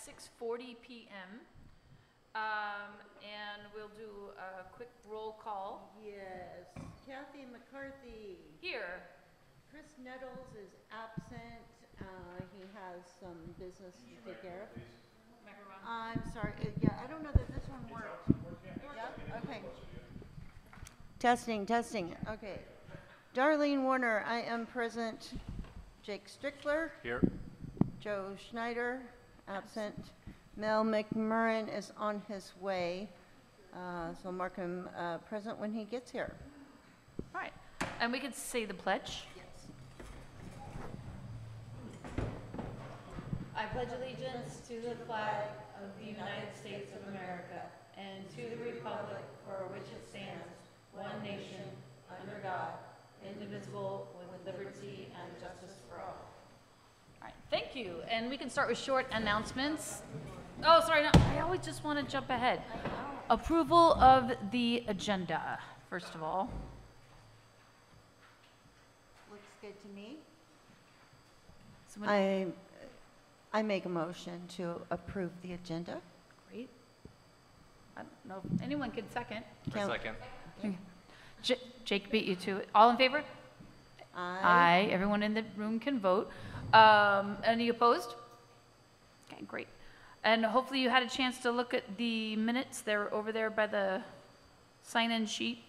6:40 p.m. And we'll do a quick roll call. Yes. Kathy McCarthy. Here. Chris Nettles is absent. He has some business to take care of. I'm sorry. Yeah, I don't know that this one works. Yep. Okay. Testing, testing. Okay. Darlene Warner, I am present. Jake Strickler. Here. Joe Schneider, absent. Mel McMurrin is on his way. So mark him present when he gets here. All right. And we could say the pledge. Yes. I pledge allegiance to the flag of the United States of America and to the republic for which it stands, one nation, under God, indivisible, with liberty and justice for all. All right, thank you. And we can start with short announcements. Oh, sorry, no, I always just want to jump ahead. Approval of the agenda, first of all. Looks good to me. So when- I make a motion to approve the agenda. Great. I don't know if anyone can second. Second. Jake beat you to it. All in favor? Aye. Everyone in the room can vote. Any opposed? Okay, great. And hopefully you had a chance to look at the minutes. They're over there by the sign-in sheet.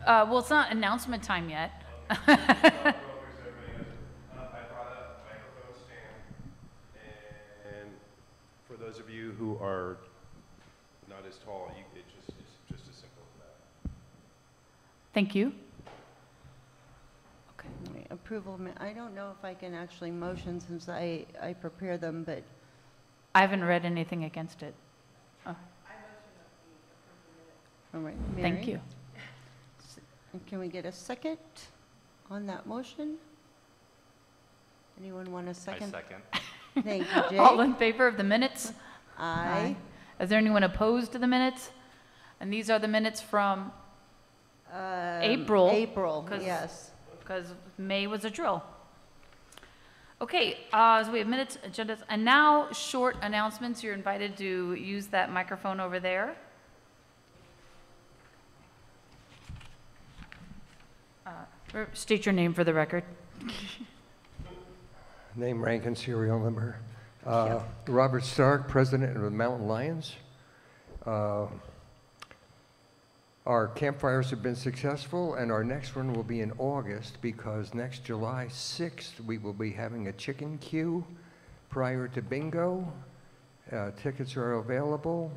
Well, it's not announcement time yet. I brought up microphone stand, and for those of you who are not as tall, it's just as simple as that. Thank you. Okay. Approval, I don't know if I can actually motion since I prepare them, but. I haven't read anything against it. Oh. All right, Thank Mary? you. Can we get a second on that motion? Anyone want a second? I second. Thank you, Jake. All in favor of the minutes? Aye. Is there anyone opposed to the minutes? And these are the minutes from April. April, 'cause- yes. Because May was a drill. Okay, so we have minutes, agendas, and now short announcements. You're invited to use that microphone over there. State your name for the record. Name, rank, and serial number. Robert Stark, President of the Mountain Lions. Our campfires have been successful, and our next one will be in August because next July 6th we will be having a chicken queue prior to bingo. Tickets are available.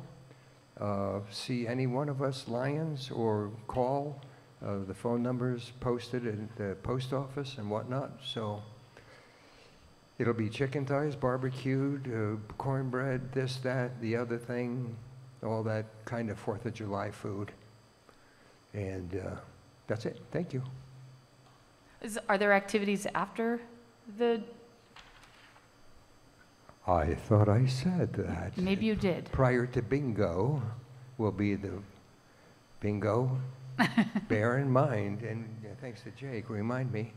See any one of us Lions or call. The phone numbers posted in the post office and whatnot. So it'll be chicken thighs, barbecued, cornbread, this, that, the other thing, all that kind of 4th of July food. And that's it. Thank you. Are there activities after the? I thought I said that. Maybe you did. Prior to bingo will be the bingo. Bear in mind, and thanks to Jake, remind me,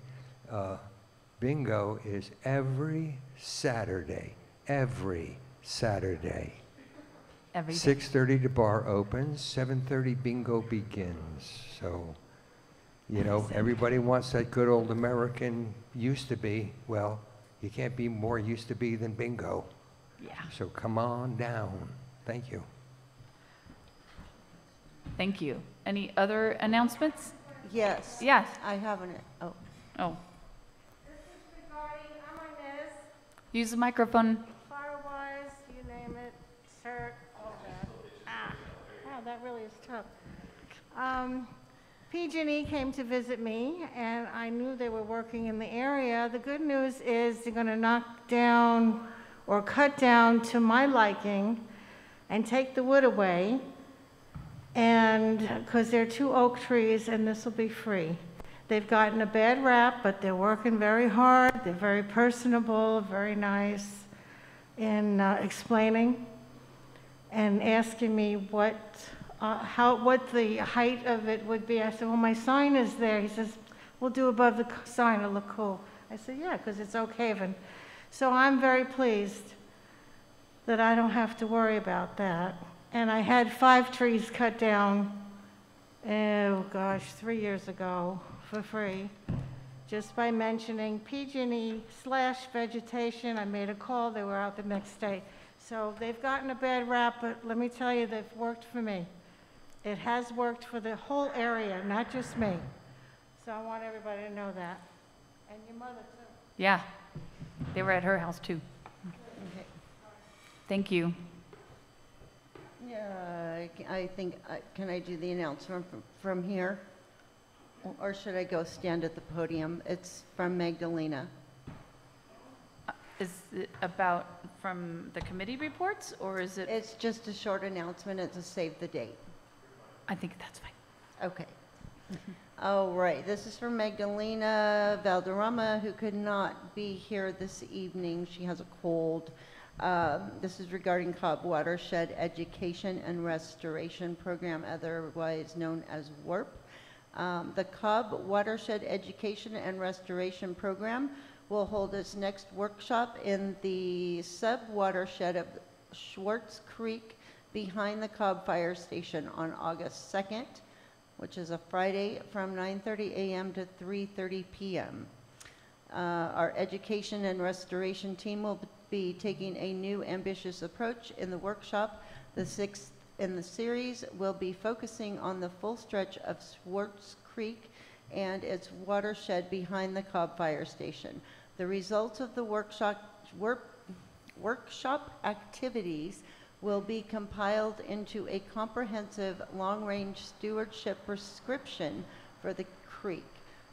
bingo is every Saturday. Every Saturday. Every day. 6:30 the bar opens, 7:30 bingo begins. So, you know, everybody wants that good old American used to be. Well, you can't be more used to be than bingo. Yeah. So come on down. Thank you. Thank you. Any other announcements? Yes. Yes. I haven't. Oh. Oh. This is regarding, I'm Inez, Use the microphone. Firewise, you name it, shirt, all that. Wow, that really is tough. PG&E came to visit me, and I knew they were working in the area. The good news is they're going to knock down or cut down to my liking and take the wood away, and because there are 2 oak trees, and this will be free. They've gotten a bad rap, but they're working very hard. They're very personable, very nice in explaining and asking me what the height of it would be. I said, well, my sign is there. He says, we'll do above the sign, it'll look cool. I said, yeah, because it's Oak Haven. So I'm very pleased that I don't have to worry about that. And I had 5 trees cut down, oh gosh, 3 years ago for free. Just by mentioning PG&E/vegetation, I made a call, they were out the next day. So they've gotten a bad rap, but let me tell you, they've worked for me. It has worked for the whole area, not just me. So I want everybody to know that. And your mother too. Yeah, they were at her house too. Okay. Thank you. Yeah, I think, can I do the announcement from here? Or should I go stand at the podium? It's from Magdalena. Is it about from the committee reports, or is it? It's just a short announcement. It's a save the date. I think that's fine. Okay. All right, this is from Magdalena Valderrama, who could not be here this evening. She has a cold. This is regarding Cobb Watershed Education and Restoration Program, otherwise known as WARP. The Cobb Watershed Education and Restoration Program will hold its next workshop in the sub-watershed of Schwartz Creek behind the Cobb Fire Station on August 2nd, which is a Friday, from 9:30 a.m. to 3:30 p.m. Our education and restoration team will be taking a new ambitious approach in the workshop. The 6th in the series will be focusing on the full stretch of Schwartz Creek and its watershed behind the Cobb Fire Station. The results of the workshop activities will be compiled into a comprehensive long-range stewardship prescription for the creek.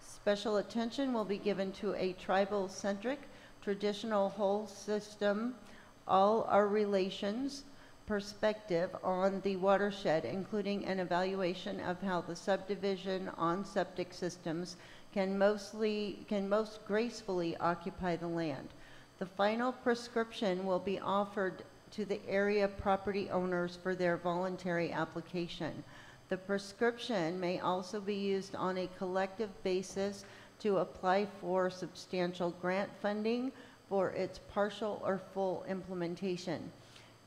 Special attention will be given to a tribal-centric, traditional whole system, all our relations perspective on the watershed, including an evaluation of how the subdivision on septic systems can most gracefully occupy the land. The final prescription will be offered to the area property owners for their voluntary application. The prescription may also be used on a collective basis to apply for substantial grant funding for its partial or full implementation.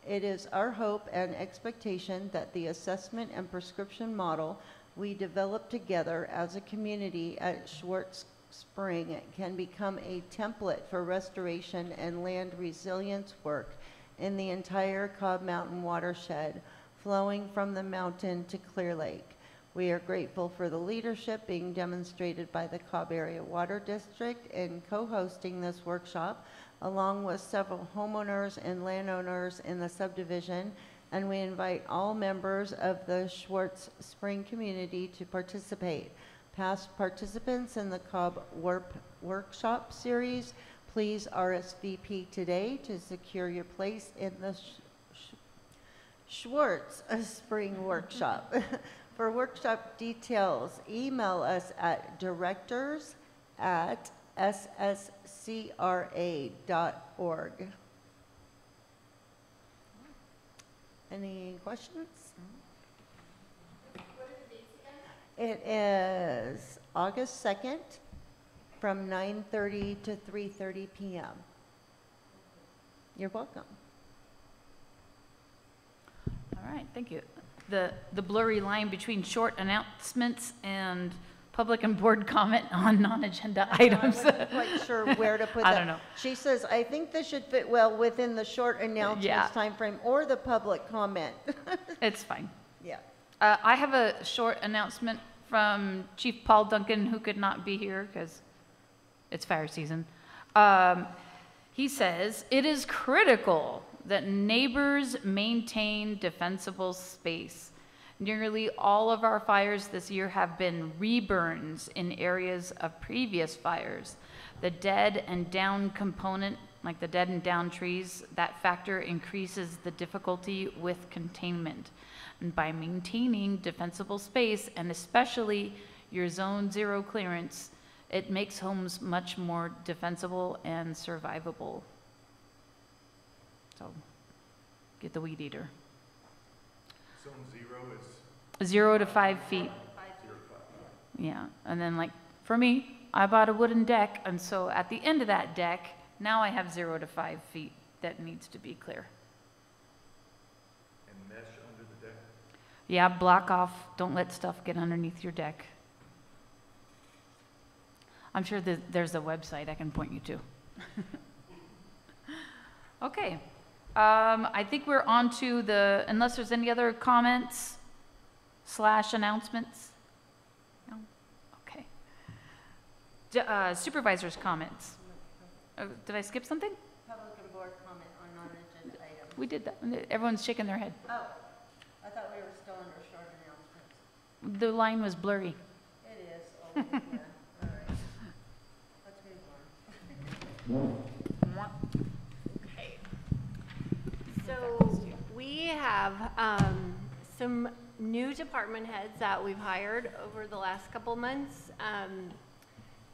It is our hope and expectation that the assessment and prescription model we develop together as a community at Schwartz Spring can become a template for restoration and land resilience work in the entire Cobb Mountain watershed, flowing from the mountain to Clear Lake. We are grateful for the leadership being demonstrated by the Cobb Area Water District in co-hosting this workshop, along with several homeowners and landowners in the subdivision, and we invite all members of the Schwartz Spring community to participate. Past participants in the Cobb WARP workshop series, please RSVP today to secure your place in the Schwartz Spring workshop. For workshop details, email us at directors@sscra.org. Any questions? What are the dates again? It is August 2nd from 9:30 to 3:30 p.m. You're welcome. All right, thank you. The blurry line between short announcements and public and board comment on non-agenda items. I wasn't quite sure where to put that. I don't know. She says, I think this should fit well within the short announcements Yeah. time frame or the public comment. It's fine. Yeah. I have a short announcement from Chief Paul Duncan, who could not be here because it's fire season. He says, it is critical that neighbors maintain defensible space. Nearly all of our fires this year have been reburns in areas of previous fires. The dead and down component, like the dead and down trees, that factor increases the difficulty with containment. And by maintaining defensible space, and especially your zone 0 clearance, it makes homes much more defensible and survivable. So, get the weed eater. Zone 0 is 0 to 5 feet. 0 to 5. Yeah, and then like, for me, I bought a wooden deck, and so at the end of that deck, now I have 0 to 5 feet that needs to be clear. And mesh under the deck? Yeah, block off, don't let stuff get underneath your deck. I'm sure that there's a website I can point you to. Okay, I think we're on to the, unless there's any other comments / announcements? No? Okay. Supervisors' comments. Did I skip something? Public and board comment on non-agenda items. We did that. Everyone's shaking their head. Oh, I thought we were still under short announcements. The line was blurry. It is, oh, yeah, all right. Let's move on. So we have some new department heads that we've hired over the last couple months.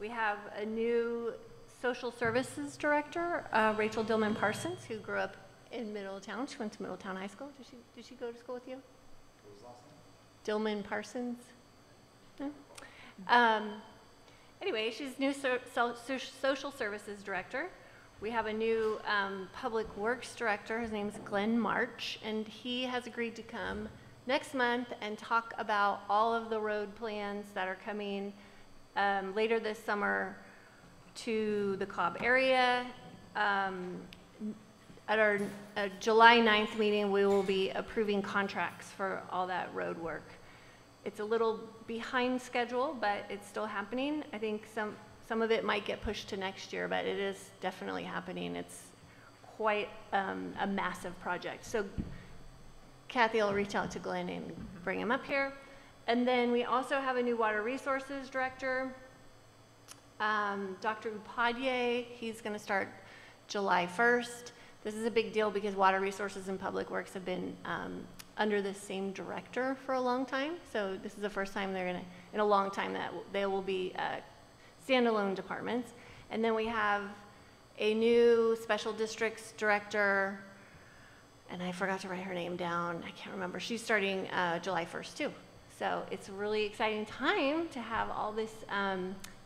We have a new social services director, Rachel Dillman Parsons, who grew up in Middletown. She went to Middletown High School. Did she go to school with you? What was the last name? Dillman Parsons? No? Anyway, she's new social services director. We have a new public works director. His name's Glenn March, and he has agreed to come next month and talk about all of the road plans that are coming later this summer to the Cobb area. At our July 9th meeting, we will be approving contracts for all that road work. It's a little behind schedule, but it's still happening. I think some of it might get pushed to next year, but it is definitely happening. It's quite a massive project. So Kathy will reach out to Glenn and bring him up here. And then we also have a new water resources director, Dr. Upadhyay. He's going to start July 1st. This is a big deal because water resources and public works have been under the same director for a long time. So this is the first time they're in a long time that they will be standalone departments. And then we have a new special districts director, and I forgot to write her name down. I can't remember. She's starting July 1st too. So it's a really exciting time to have all this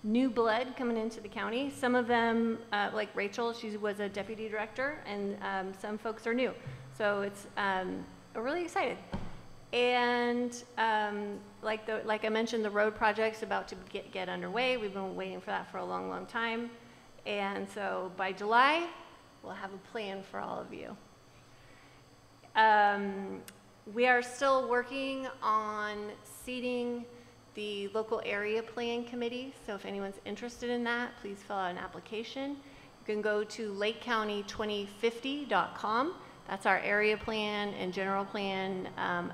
new blood coming into the county. Some of them, like Rachel, she was a deputy director, and some folks are new. So it's we're really excited. And like I mentioned, the road project's about to get underway. We've been waiting for that for a long, long time. And so by July, we'll have a plan for all of you. We are still working on seating the local area plan committee. So if anyone's interested in that, please fill out an application. You can go to lakecounty2050.com. That's our area plan and general plan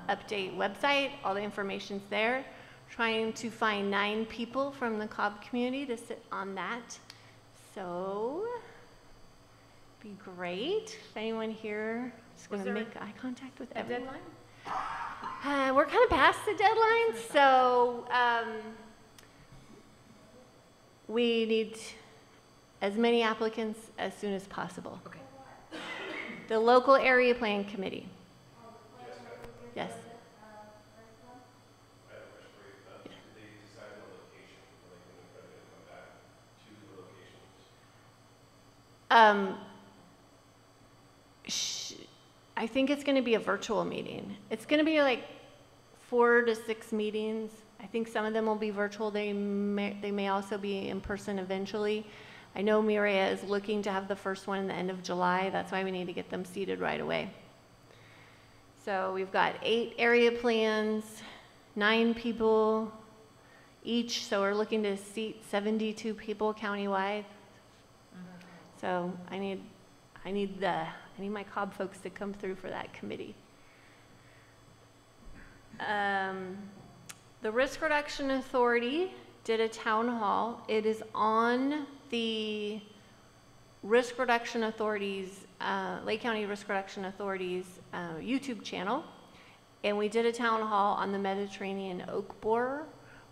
update website. All the information's there. Trying to find 9 people from the Cobb community to sit on that. So, be great. If anyone here is going to make eye contact with everyone. Deadline? We're kind of past the deadline, so we need as many applicants as soon as possible. Okay. The local area plan committee. Yes. I have a question for you. Did they decide on a location when they're going to come back to the locations? I think it's going to be a virtual meeting. It's going to be like 4 to 6 meetings. I think some of them will be virtual. They may also be in person eventually. I know Mireya is looking to have the first one in the end of July. That's why we need to get them seated right away. So we've got 8 area plans, 9 people each. So we're looking to seat 72 people countywide. So I need my Cobb folks to come through for that committee. The Risk Reduction Authority did a town hall. It is on the Risk Reduction Authority's, Lake County Risk Reduction Authority's YouTube channel. And we did a town hall on the Mediterranean oak borer,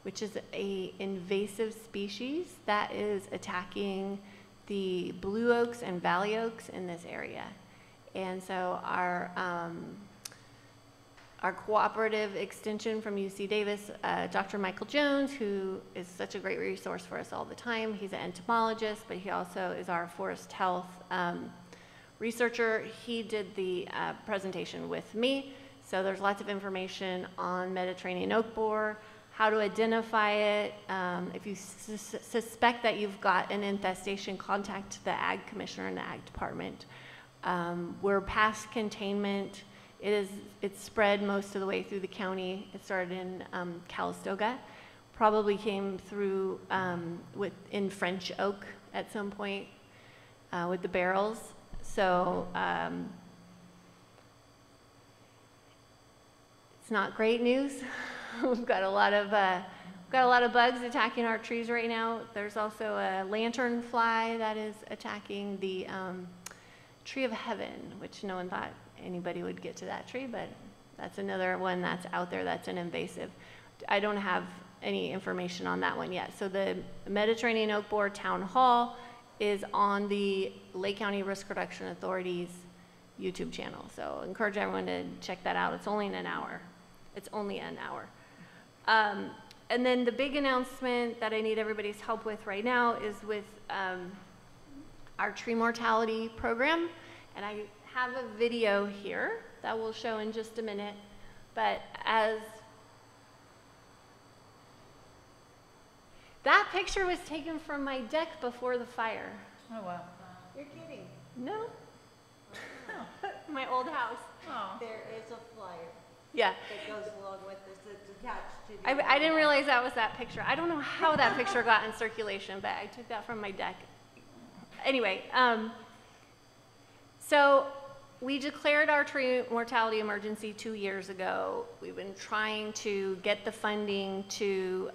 which is an invasive species that is attacking the blue oaks and valley oaks in this area. And so our cooperative extension from UC Davis, Dr. Michael Jones, who is such a great resource for us all the time. He's an entomologist, but he also is our forest health researcher. He did the presentation with me. So there's lots of information on Mediterranean oak borer, how to identify it. If you suspect that you've got an infestation, contact the Ag Commissioner and the Ag Department. We're past containment. It's spread most of the way through the county. It started in Calistoga, probably came through in French oak at some point with the barrels. So it's not great news. We've got a lot of bugs attacking our trees right now. There's also a lanternfly that is attacking the tree of heaven, which no one thought anybody would get to that tree, but that's another one that's out there that's an invasive. I don't have any information on that one yet. So the Mediterranean oak borer Town Hall is on the Lake County Risk Reduction Authority's YouTube channel. So I encourage everyone to check that out. It's only an hour. It's only an hour. And then the big announcement that I need everybody's help with right now is with our tree mortality program. And I have a video here that we'll show in just a minute. But that picture was taken from my deck before the fire. Oh, wow. You're kidding. No. My old house. Oh. There is a flyer Yeah. that goes along with this. It's attached to the I didn't realize that was that picture. I don't know how that picture got in circulation, but I took that from my deck. Anyway, so we declared our tree mortality emergency 2 years ago. We've been trying to get the funding to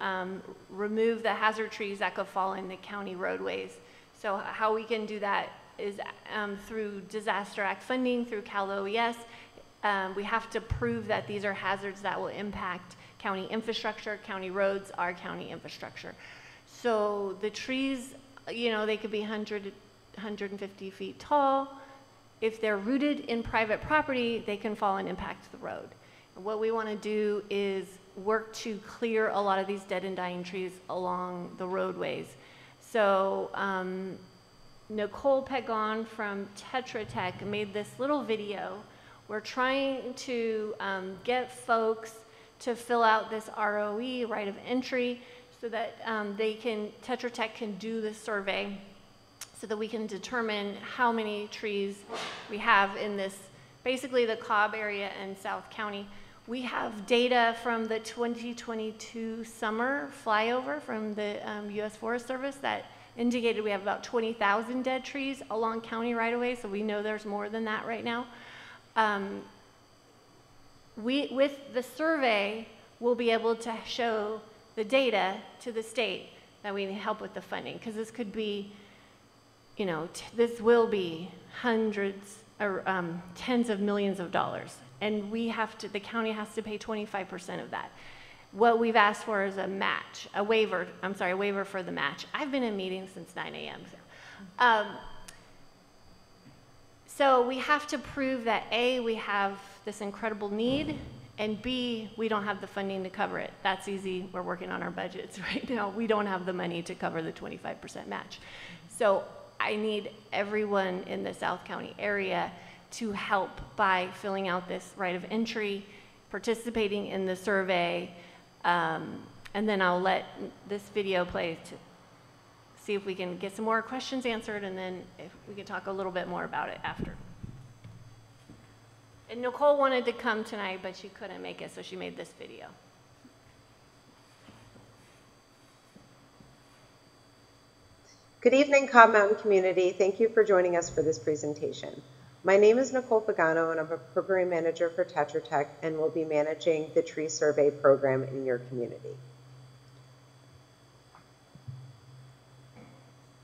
remove the hazard trees that could fall in the county roadways. So how we can do that is through Disaster Act funding, through Cal OES. We have to prove that these are hazards that will impact county infrastructure. County roads are county infrastructure. So the trees, you know, they could be 100, 150 feet tall. If they're rooted in private property, they can fall and impact the road. And what we want to do is work to clear a lot of these dead and dying trees along the roadways. So Nicole Pagon from Tetra Tech made this little video. We're trying to get folks to fill out this ROE, right of entry, so that Tetra Tech can do the survey so that we can determine how many trees we have in this, basically the Cobb area and South County. We have data from the 2022 summer flyover from the U.S. Forest Service that indicated we have about 20,000 dead trees along county right-of-way, so we know there's more than that right now. With the survey, we'll be able to show the data to the state that we need help with the funding, because this could be, you know, this will be hundreds or tens of millions of dollars, and the county has to pay 25% of that. What we've asked for is a waiver for the match. I've been in meetings since 9 a.m. So we have to prove that A, we have this incredible need, and B, we don't have the funding to cover it. That's easy. We're working on our budgets right now. We don't have the money to cover the 25% match. So I need everyone in the South County area to help by filling out this right of entry, participating in the survey, and then I'll let this video play to see if we can get some more questions answered, and then if we can talk a little bit more about it after. And Nicole wanted to come tonight, but she couldn't make it, so she made this video. Good evening, Cobb Mountain community. Thank you for joining us for this presentation. My name is Nicole Pagano, and I'm a program manager for Tetra Tech and will be managing the tree survey program in your community.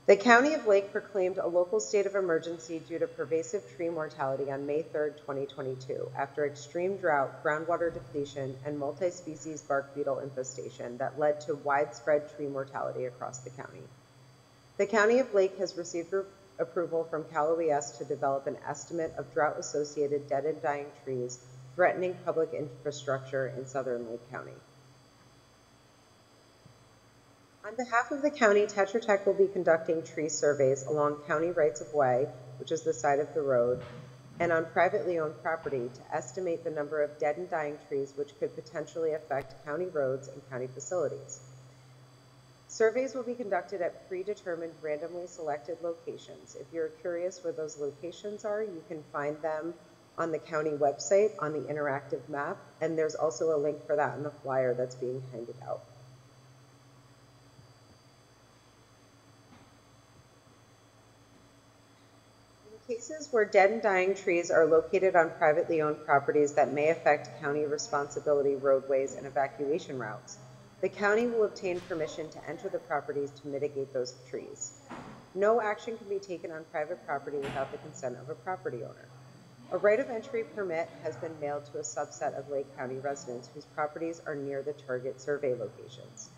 The County of Lake proclaimed a local state of emergency due to pervasive tree mortality on May 3rd, 2022, after extreme drought, groundwater depletion, and multi-species bark beetle infestation that led to widespread tree mortality across the county. The County of Lake has received approval from Cal OES to develop an estimate of drought-associated dead and dying trees threatening public infrastructure in southern Lake County. On behalf of the county, Tetra Tech will be conducting tree surveys along county rights-of-way, which is the side of the road, and on privately owned property to estimate the number of dead and dying trees which could potentially affect county roads and county facilities. Surveys will be conducted at predetermined randomly selected locations. If you're curious where those locations are, you can find them on the county website on the interactive map, and there's also a link for that in the flyer that's being handed out. In cases where dead and dying trees are located on privately owned properties that may affect county responsibility roadways and evacuation routes, the county will obtain permission to enter the properties to mitigate those trees. No action can be taken on private property without the consent of a property owner. A right of entry permit has been mailed to a subset of Lake County residents whose properties are near the target survey locations.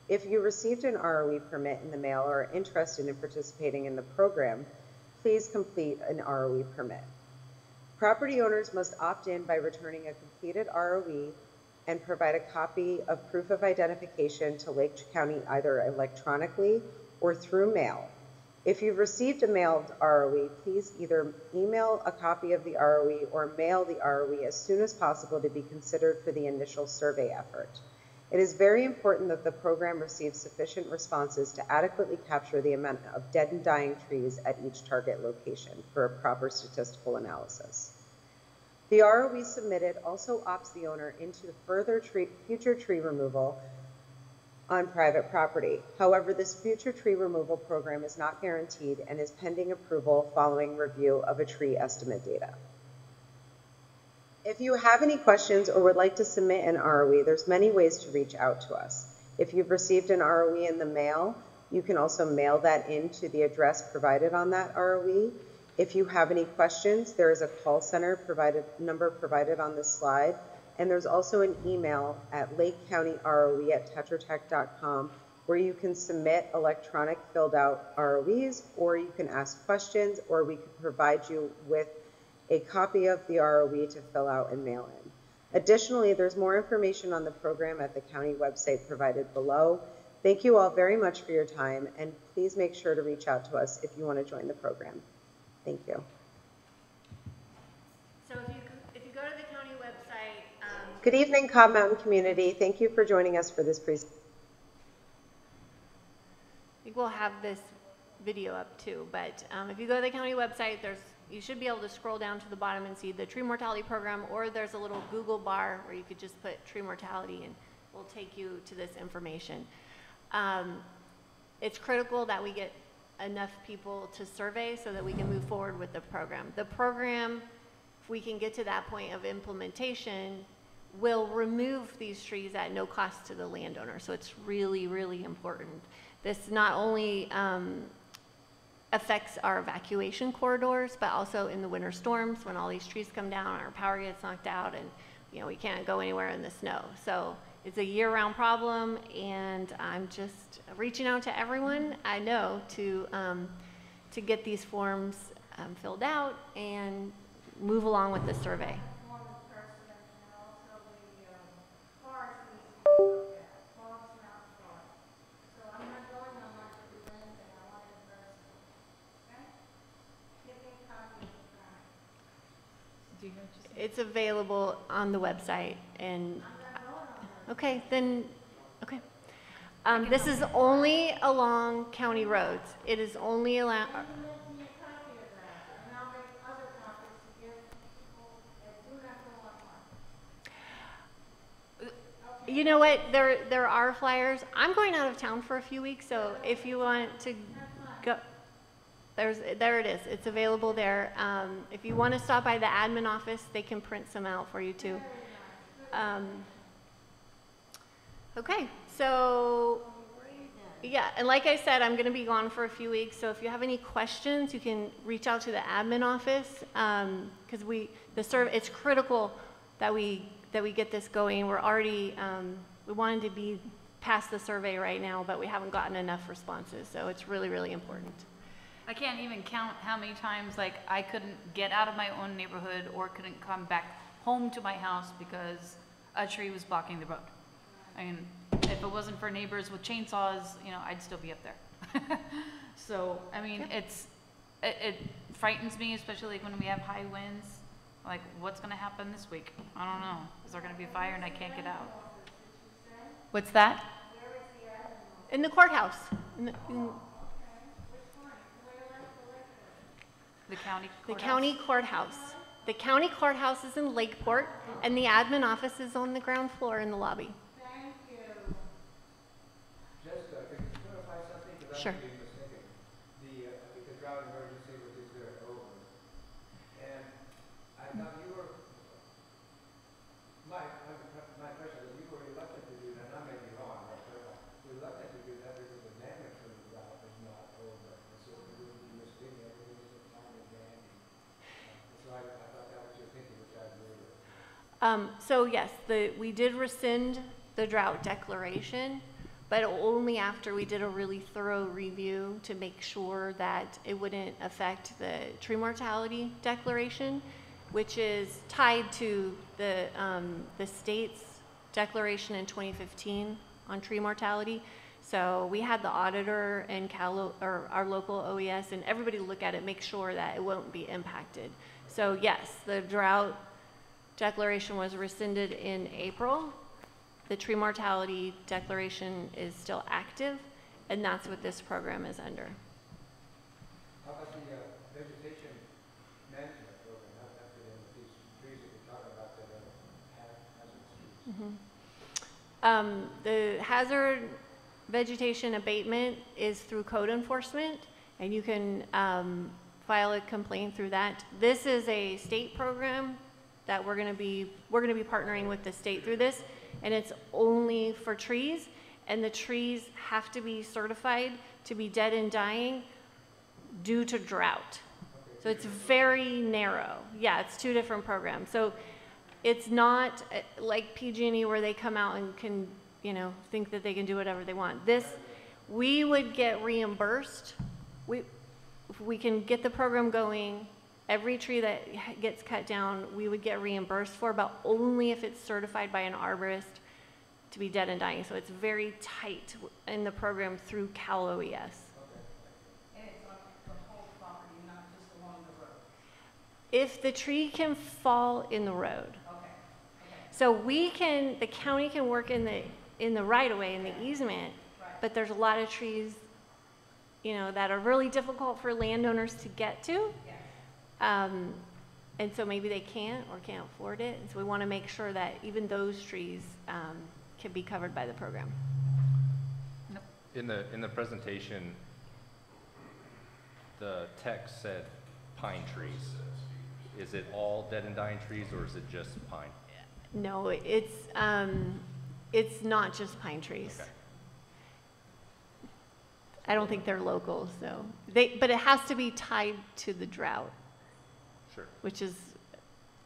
If you received an ROE permit in the mail or are interested in participating in the program, please complete an ROE permit. Property owners must opt in by returning a completed ROE and provide a copy of proof of identification to Lake County either electronically or through mail. If you've received a mailed ROE, please either email a copy of the ROE or mail the ROE as soon as possible to be considered for the initial survey effort. It is very important that the program receives sufficient responses to adequately capture the amount of dead and dying trees at each target location for a proper statistical analysis. The ROE submitted also opts the owner into further future tree removal on private property. However, this future tree removal program is not guaranteed and is pending approval following review of a tree estimate data. If you have any questions or would like to submit an ROE, there's many ways to reach out to us. If you've received an ROE in the mail, you can also mail that in to the address provided on that ROE. If you have any questions, there is a call center number provided on this slide, and there's also an email at lakecountyroe@tetratech.com where you can submit electronic filled out ROEs, or you can ask questions, or we can provide you with a copy of the ROE to fill out and mail in. Additionally, there's more information on the program at the county website provided below. Thank you all very much for your time, and please make sure to reach out to us if you want to join the program. Thank you. So if you go to the county website. Good evening, Cobb Mountain community. Thank you for joining us for this presentation. I think we'll have this video up too, but if you go to the county website, you should be able to scroll down to the bottom and see the tree mortality program, or there's a little Google bar where you could just put tree mortality and we'll take you to this information. It's critical that we get enough people to survey so that we can move forward with the program. The program, if we can get to that point of implementation, will remove these trees at no cost to the landowner. So it's really, really important. This not only affects our evacuation corridors, but also in the winter storms when all these trees come down, our power gets knocked out, and we can't go anywhere in the snow. So it's a year-round problem, and I'm just reaching out to everyone I know to get these forms filled out and move along with the survey. It's available on the website, and okay, then, okay. This is only along county roads. It is only allowed. You know what? There are flyers. I'm going out of town for a few weeks, so if you want to go. There it is. It's available there. If you want to stop by the admin office, they can print some out for you too. Okay, so yeah, and like I said, I'm going to be gone for a few weeks. So if you have any questions, you can reach out to the admin office because it's critical that we get this going. We're already we wanted to be past the survey right now, but we haven't gotten enough responses. So it's really, really important. I can't even count how many times I couldn't get out of my own neighborhood or couldn't come back home to my house because a tree was blocking the road. I mean, if it wasn't for neighbors with chainsaws, you know, I'd still be up there. So, I mean, it frightens me, especially like when we have high winds. Like, what's gonna happen this week? I don't know. Is there gonna be a fire and I can't get out? What's that? In the courthouse. The county The courthouse? county courthouse. The county courthouse is in Lakeport, and the admin office is on the ground floor in the lobby. Jessica, could you clarify something? Because Sure. I may be mistaken. I think the drought emergency was declared over. And I thought you were, my impression was you were reluctant to do that, and I may be wrong, but reluctant to do that because the damage from the drought was not over. And so it would be misleading, everything was fine and dandy. So I thought that was your thinking, which I agree with. So yes, we did rescind the drought declaration, but only after we did a really thorough review to make sure that it wouldn't affect the tree mortality declaration, which is tied to the state's declaration in 2015 on tree mortality. So we had the auditor and our local OES and everybody look at it, make sure that it won't be impacted. So yes, the drought declaration was rescinded in April. The tree mortality declaration is still active, and that's what this program is under. How about the vegetation management program? How does that fit in with these trees that you're talking about that are hazardous trees? The hazard vegetation abatement is through code enforcement, and you can file a complaint through that. This is a state program that we're going to be partnering with the state through this, and it's only for trees, and the trees have to be certified to be dead and dying due to drought. So it's very narrow. Yeah, it's two different programs. So it's not like PG&E where they come out and can, you know, think that they can do whatever they want. This, we would get reimbursed. If we can get the program going, every tree that gets cut down, we would get reimbursed for, but only if it's certified by an arborist to be dead and dying. So it's very tight in the program through Cal OES. And it's on the whole property, not just along the road. If the tree can fall in the road. Okay. So the county can work in the right of way, in the easement, but there's a lot of trees, you know, that are really difficult for landowners to get to. And so maybe they can't afford it. And so we want to make sure that even those trees can be covered by the program. In the presentation, the text said pine trees. Is it all dead and dying trees, or is it just pine? No, it's not just pine trees. Okay. I don't think they're local, so but it has to be tied to the drought. Sure. Which is,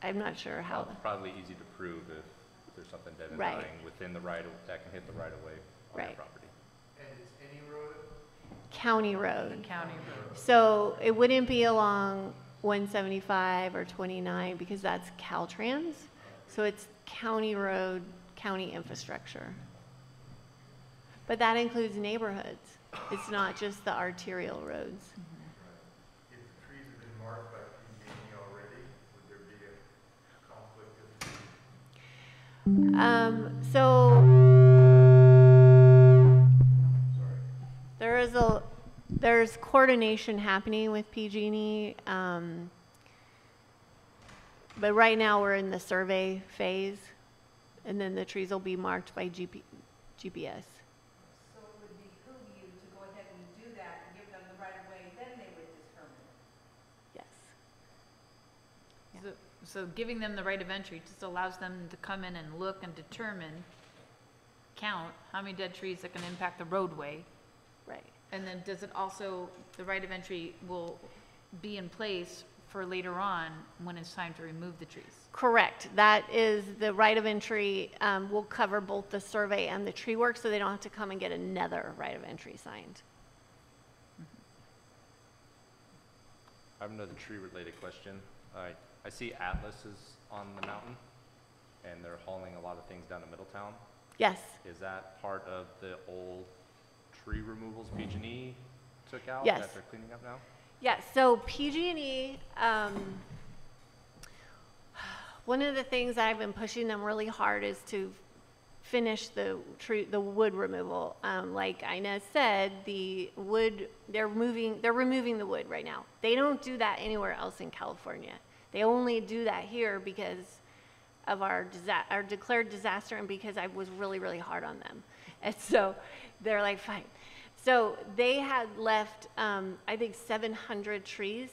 I'm not sure how. Well, it's probably easy to prove if there's something dead and Right. dying within the that can hit the right of way on Right. your property. And is any road? County road. County road. So it wouldn't be along 175 or 29 because that's Caltrans. So it's county road, county infrastructure. But that includes neighborhoods. It's not just the arterial roads. If the trees have been marked by PG&E already, would there be a conflict of? So there's coordination happening with PG&E, but right now we're in the survey phase, and then the trees will be marked by GPS. So it would behoove you to go ahead and do that and give them the right of way, then they would determine. Yes. So giving them the right of entry just allows them to come in and look and determine, count how many dead trees that can impact the roadway. Right. And then does it also, the right of entry will be in place for later on when it's time to remove the trees? Correct. That is the right of entry will cover both the survey and the tree work, so they don't have to come and get another right of entry signed. I have another tree-related question. I see atlases on the mountain. and they're hauling a lot of things down to Middletown. Yes. Is that part of the old tree removals PG&E took out Yes. that they're cleaning up now? Yes, so PG&E, one of the things I've been pushing them really hard is to finish the wood removal. Like Inez said, the wood, they're removing the wood right now. They don't do that anywhere else in California. They only do that here because of our declared disaster and because I was really, really hard on them. And so they're like, fine. So they had left, I think, 700 trees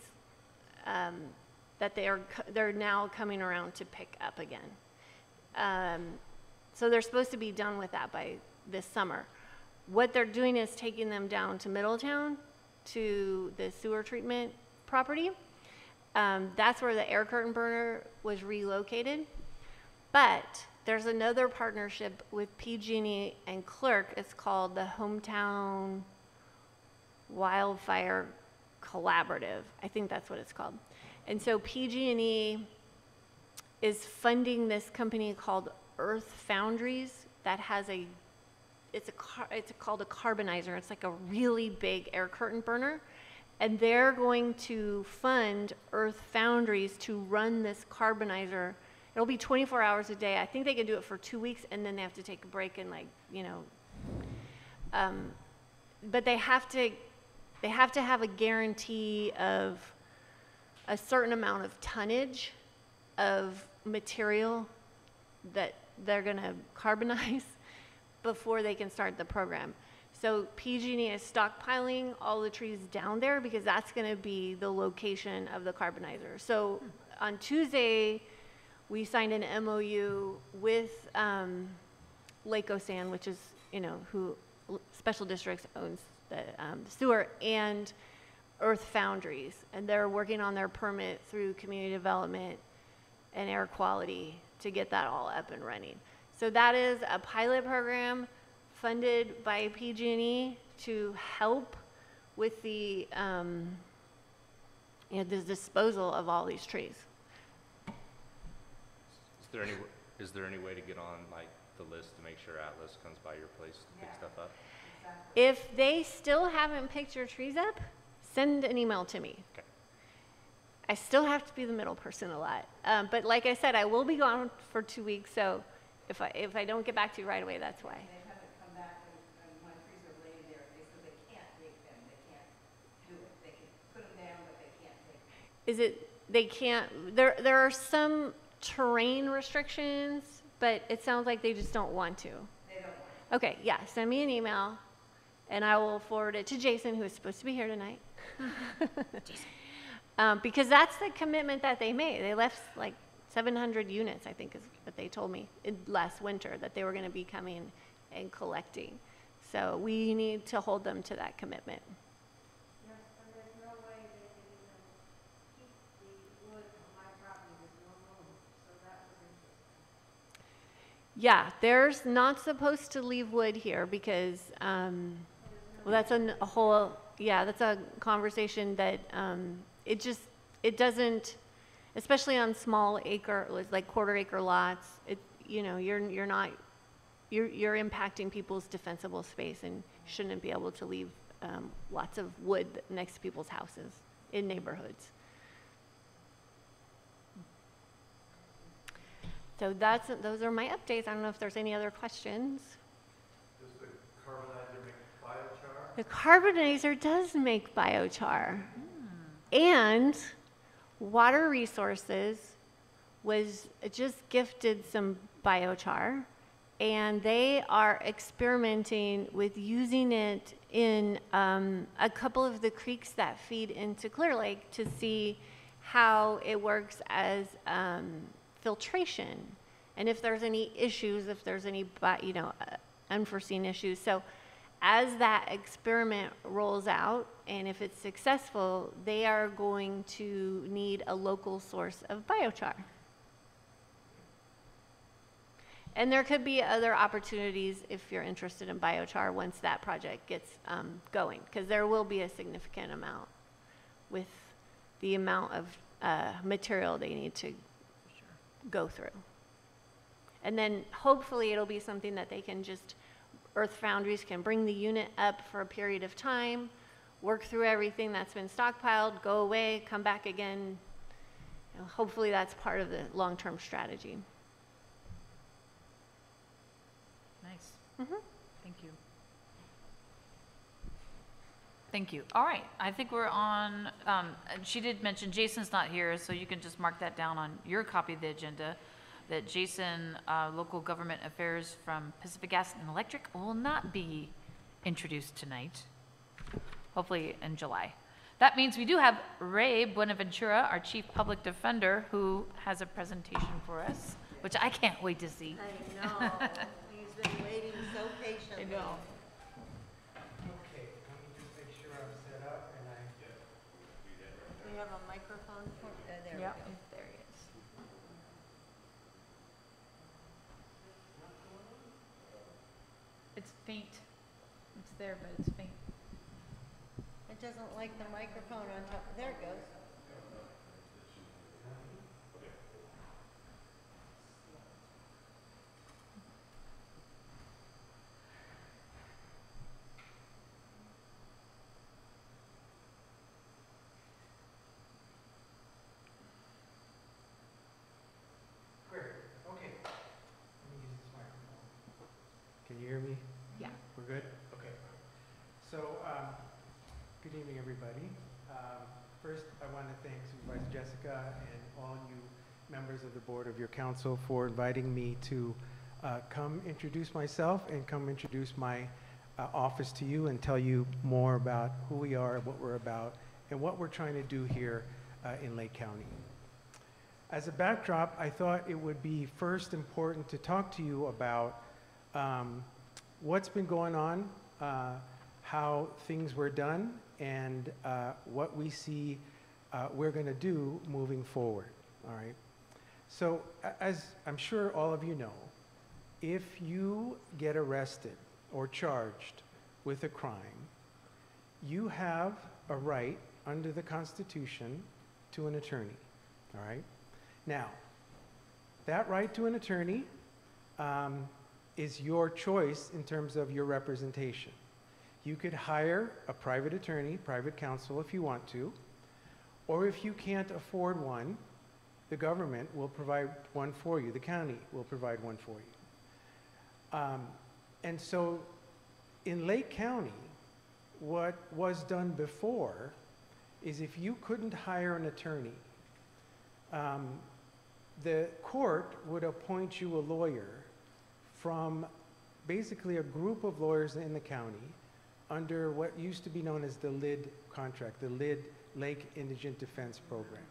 that they're now coming around to pick up again. So they're supposed to be done with that by this summer. What they're doing is taking them down to Middletown, to the sewer treatment property. That's where the air curtain burner was relocated. But there's another partnership with PG&E and Clerk. It's called the Hometown Wildfire Collaborative. I think that's what it's called. And so PG&E is funding this company called Earth Foundries that has it's called a carbonizer. It's like a really big air curtain burner. And they're going to fund Earth Foundries to run this carbonizer. It'll be 24 hours a day. I think they can do it for 2 weeks, and then they have to take a break and but they have to have a guarantee of a certain amount of tonnage of material that they're going to carbonize before they can start the program. So PG&E is stockpiling all the trees down there because that's going to be the location of the carbonizer. So on Tuesday, we signed an MOU with Lake Osan, which is, who Special Districts owns the sewer, and Earth Foundries. And they're working on their permit through community development and air quality to get that all up and running. So that is a pilot program funded by PG&E to help with the disposal of all these trees. Is there any way to get on like the list to make sure Atlas comes by your place to pick stuff up? If they still haven't picked your trees up, send an email to me. Okay. I still have to be the middle person a lot. But like I said, I will be gone for 2 weeks, so if I don't get back to you right away, that's why. They haven't come back, and when trees are laying there, they said they can't take them, they can't do it. They can put them down, but they can't take them. Is it, they can't, there are some terrain restrictions, but it sounds like they just don't want to. They don't want Okay, yeah, send me an email, and I will forward it to Jason, who is supposed to be here tonight. Because that's the commitment that they made. They left like 700 units, I think is what they told me last winter, that they were going to be coming and collecting. So we need to hold them to that commitment. Yes, and there's no way they can even keep the wood on my property, there's no room, so that was interesting. Yeah, there's not supposed to leave wood here because, well, that's a whole, yeah, that's a conversation that it doesn't, especially on small acre, like quarter-acre lots. You're impacting people's defensible space, and you shouldn't be able to leave lots of wood next to people's houses in neighborhoods. So those are my updates. I don't know if there's any other questions. Does the carbonizer make biochar? The carbonizer does make biochar. And Water Resources was just gifted some biochar, and they are experimenting with using it in a couple of the creeks that feed into Clear Lake to see how it works as filtration, and if there's any issues, if there's any unforeseen issues. So as that experiment rolls out, and if it's successful, they are going to need a local source of biochar. And there could be other opportunities if you're interested in biochar once that project gets going, because there will be a significant amount with the amount of material they need to go through. And then hopefully it'll be something that they can just, Earth Foundries can bring the unit up for a period of time, work through everything that's been stockpiled, go away, come back again. You know, hopefully that's part of the long-term strategy. Nice. Mm-hmm. Thank you. Thank you. All right, I think we're on, she did mention Jason's not here, so you can just mark that down on your copy of the agenda, that Jason, Local Government Affairs from Pacific Gas and Electric, will not be introduced tonight, hopefully in July. That means we do have Ray Buenaventura, our Chief Public Defender, who has a presentation for us, which I can't wait to see. I know. He's been waiting so patiently. I know. Okay, let me just make sure I'm set up and I. We have a microphone for, there we Yeah, go. there he is. It's faint. It's there, but it's faint. It doesn't like the microphone on top. There it goes. Great, okay. Let me use this microphone. Can you hear me? Yeah. We're good? Okay. So, good evening, everybody. First, I want to thank Supervisor Jessica and all you members of the board of your council for inviting me to come introduce myself and come introduce my office to you and tell you more about who we are, what we're about, and what we're trying to do here in Lake County. As a backdrop, I thought it would be first important to talk to you about what's been going on, how things were done, and what we see we're going to do moving forward. All right. So, as I'm sure all of you know, if you get arrested or charged with a crime, you have a right under the Constitution to an attorney. All right. Now, that right to an attorney is your choice in terms of your representation. You could hire a private attorney, private counsel if you want to, or if you can't afford one, the government will provide one for you. The county will provide one for you. And so in Lake County, what was done before is if you couldn't hire an attorney, the court would appoint you a lawyer from basically a group of lawyers in the county under what used to be known as the LID contract, the LID Lake Indigent Defense Program.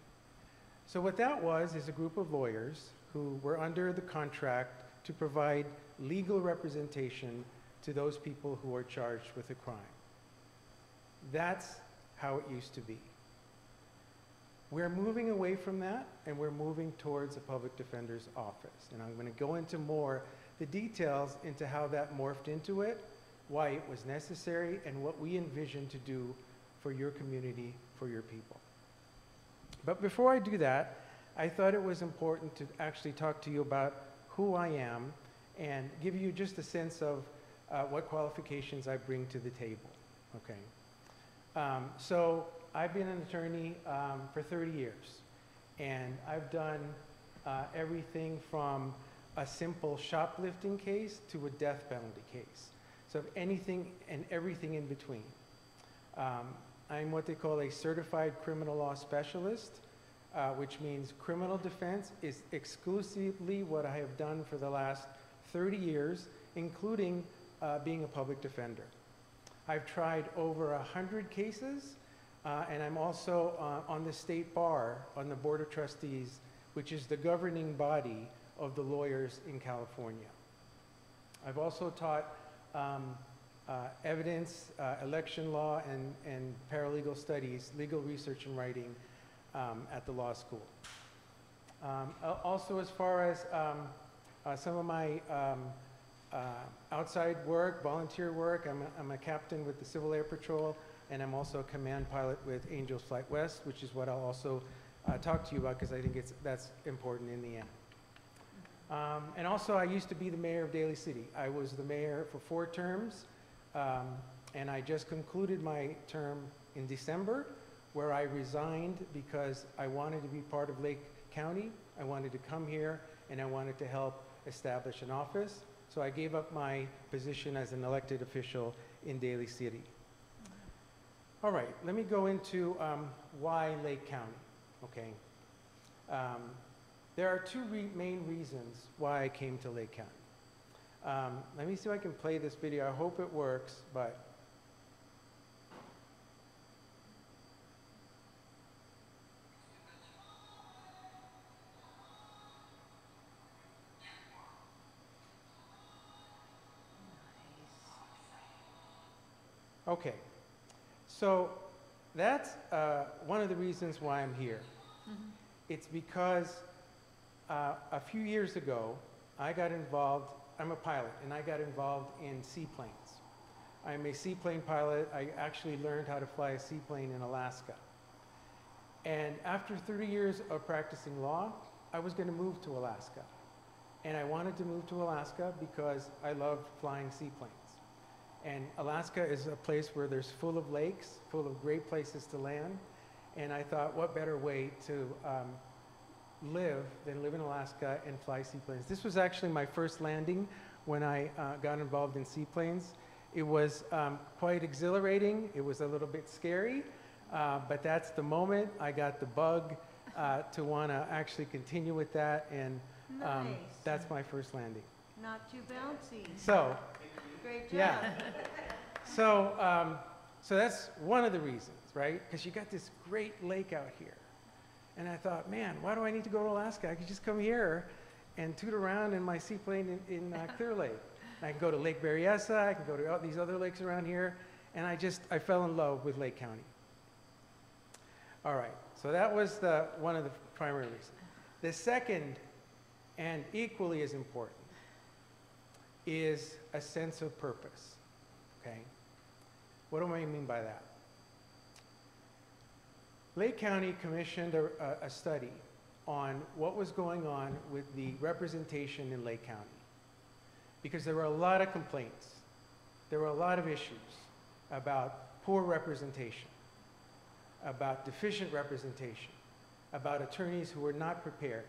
So what that was is a group of lawyers who were under the contract to provide legal representation to those people who are charged with a crime. That's how it used to be. We're moving away from that, and we're moving towards a public defender's office. And I'm going to go into more the details into how that morphed into it, why it was necessary, and what we envision to do for your community, for your people. But before I do that, I thought it was important to actually talk to you about who I am and give you just a sense of what qualifications I bring to the table, okay? So I've been an attorney for 30 years, and I've done everything from a simple shoplifting case to a death penalty case. So anything and everything in between. I'm what they call a certified criminal law specialist, which means criminal defense is exclusively what I have done for the last 30 years, including being a public defender. I've tried over 100 cases, and I'm also on the state bar, on the Board of Trustees, which is the governing body of the lawyers in California. I've also taught evidence, election law, and paralegal studies, legal research and writing at the law school. Also, as far as some of my outside work, volunteer work, I'm a captain with the Civil Air Patrol, and I'm also a command pilot with Angels Flight West, which is what I'll also talk to you about because I think that's important in the end. And also, I used to be the mayor of Daly City. I was the mayor for 4 terms, and I just concluded my term in December, where I resigned because I wanted to be part of Lake County. I wanted to come here, and I wanted to help establish an office. So I gave up my position as an elected official in Daly City. All right, let me go into why Lake County, okay? There are 2 main reasons why I came to Lake County. Let me see if I can play this video. I hope it works, but. Okay, so that's one of the reasons why I'm here. It's because a few years ago, I got involved, I'm a pilot, and I got involved in seaplanes. I'm a seaplane pilot. I actually learned how to fly a seaplane in Alaska. And after 30 years of practicing law, I was going to move to Alaska. And I wanted to move to Alaska because I love flying seaplanes. And Alaska is a place where there's full of lakes, full of great places to land. And I thought, what better way to live than live in Alaska and fly seaplanes. This was actually my first landing when I got involved in seaplanes. It was quite exhilarating. It was a little bit scary, but that's the moment I got the bug to want to actually continue with that, and Nice. that's my first landing. Not too bouncy. So, Great job. yeah. So that's one of the reasons, right? Because you got this great lake out here. And I thought, man, why do I need to go to Alaska? I could just come here and toot around in my seaplane in Clear Lake. I can go to Lake Berryessa, I can go to all these other lakes around here, and I fell in love with Lake County. All right, so that was one of the primary reasons. The second, and equally as important, is a sense of purpose, okay? What do I mean by that? Lake County commissioned a study on what was going on with the representation in Lake County, because there were a lot of complaints. There were a lot of issues about poor representation, about deficient representation, about attorneys who were not prepared,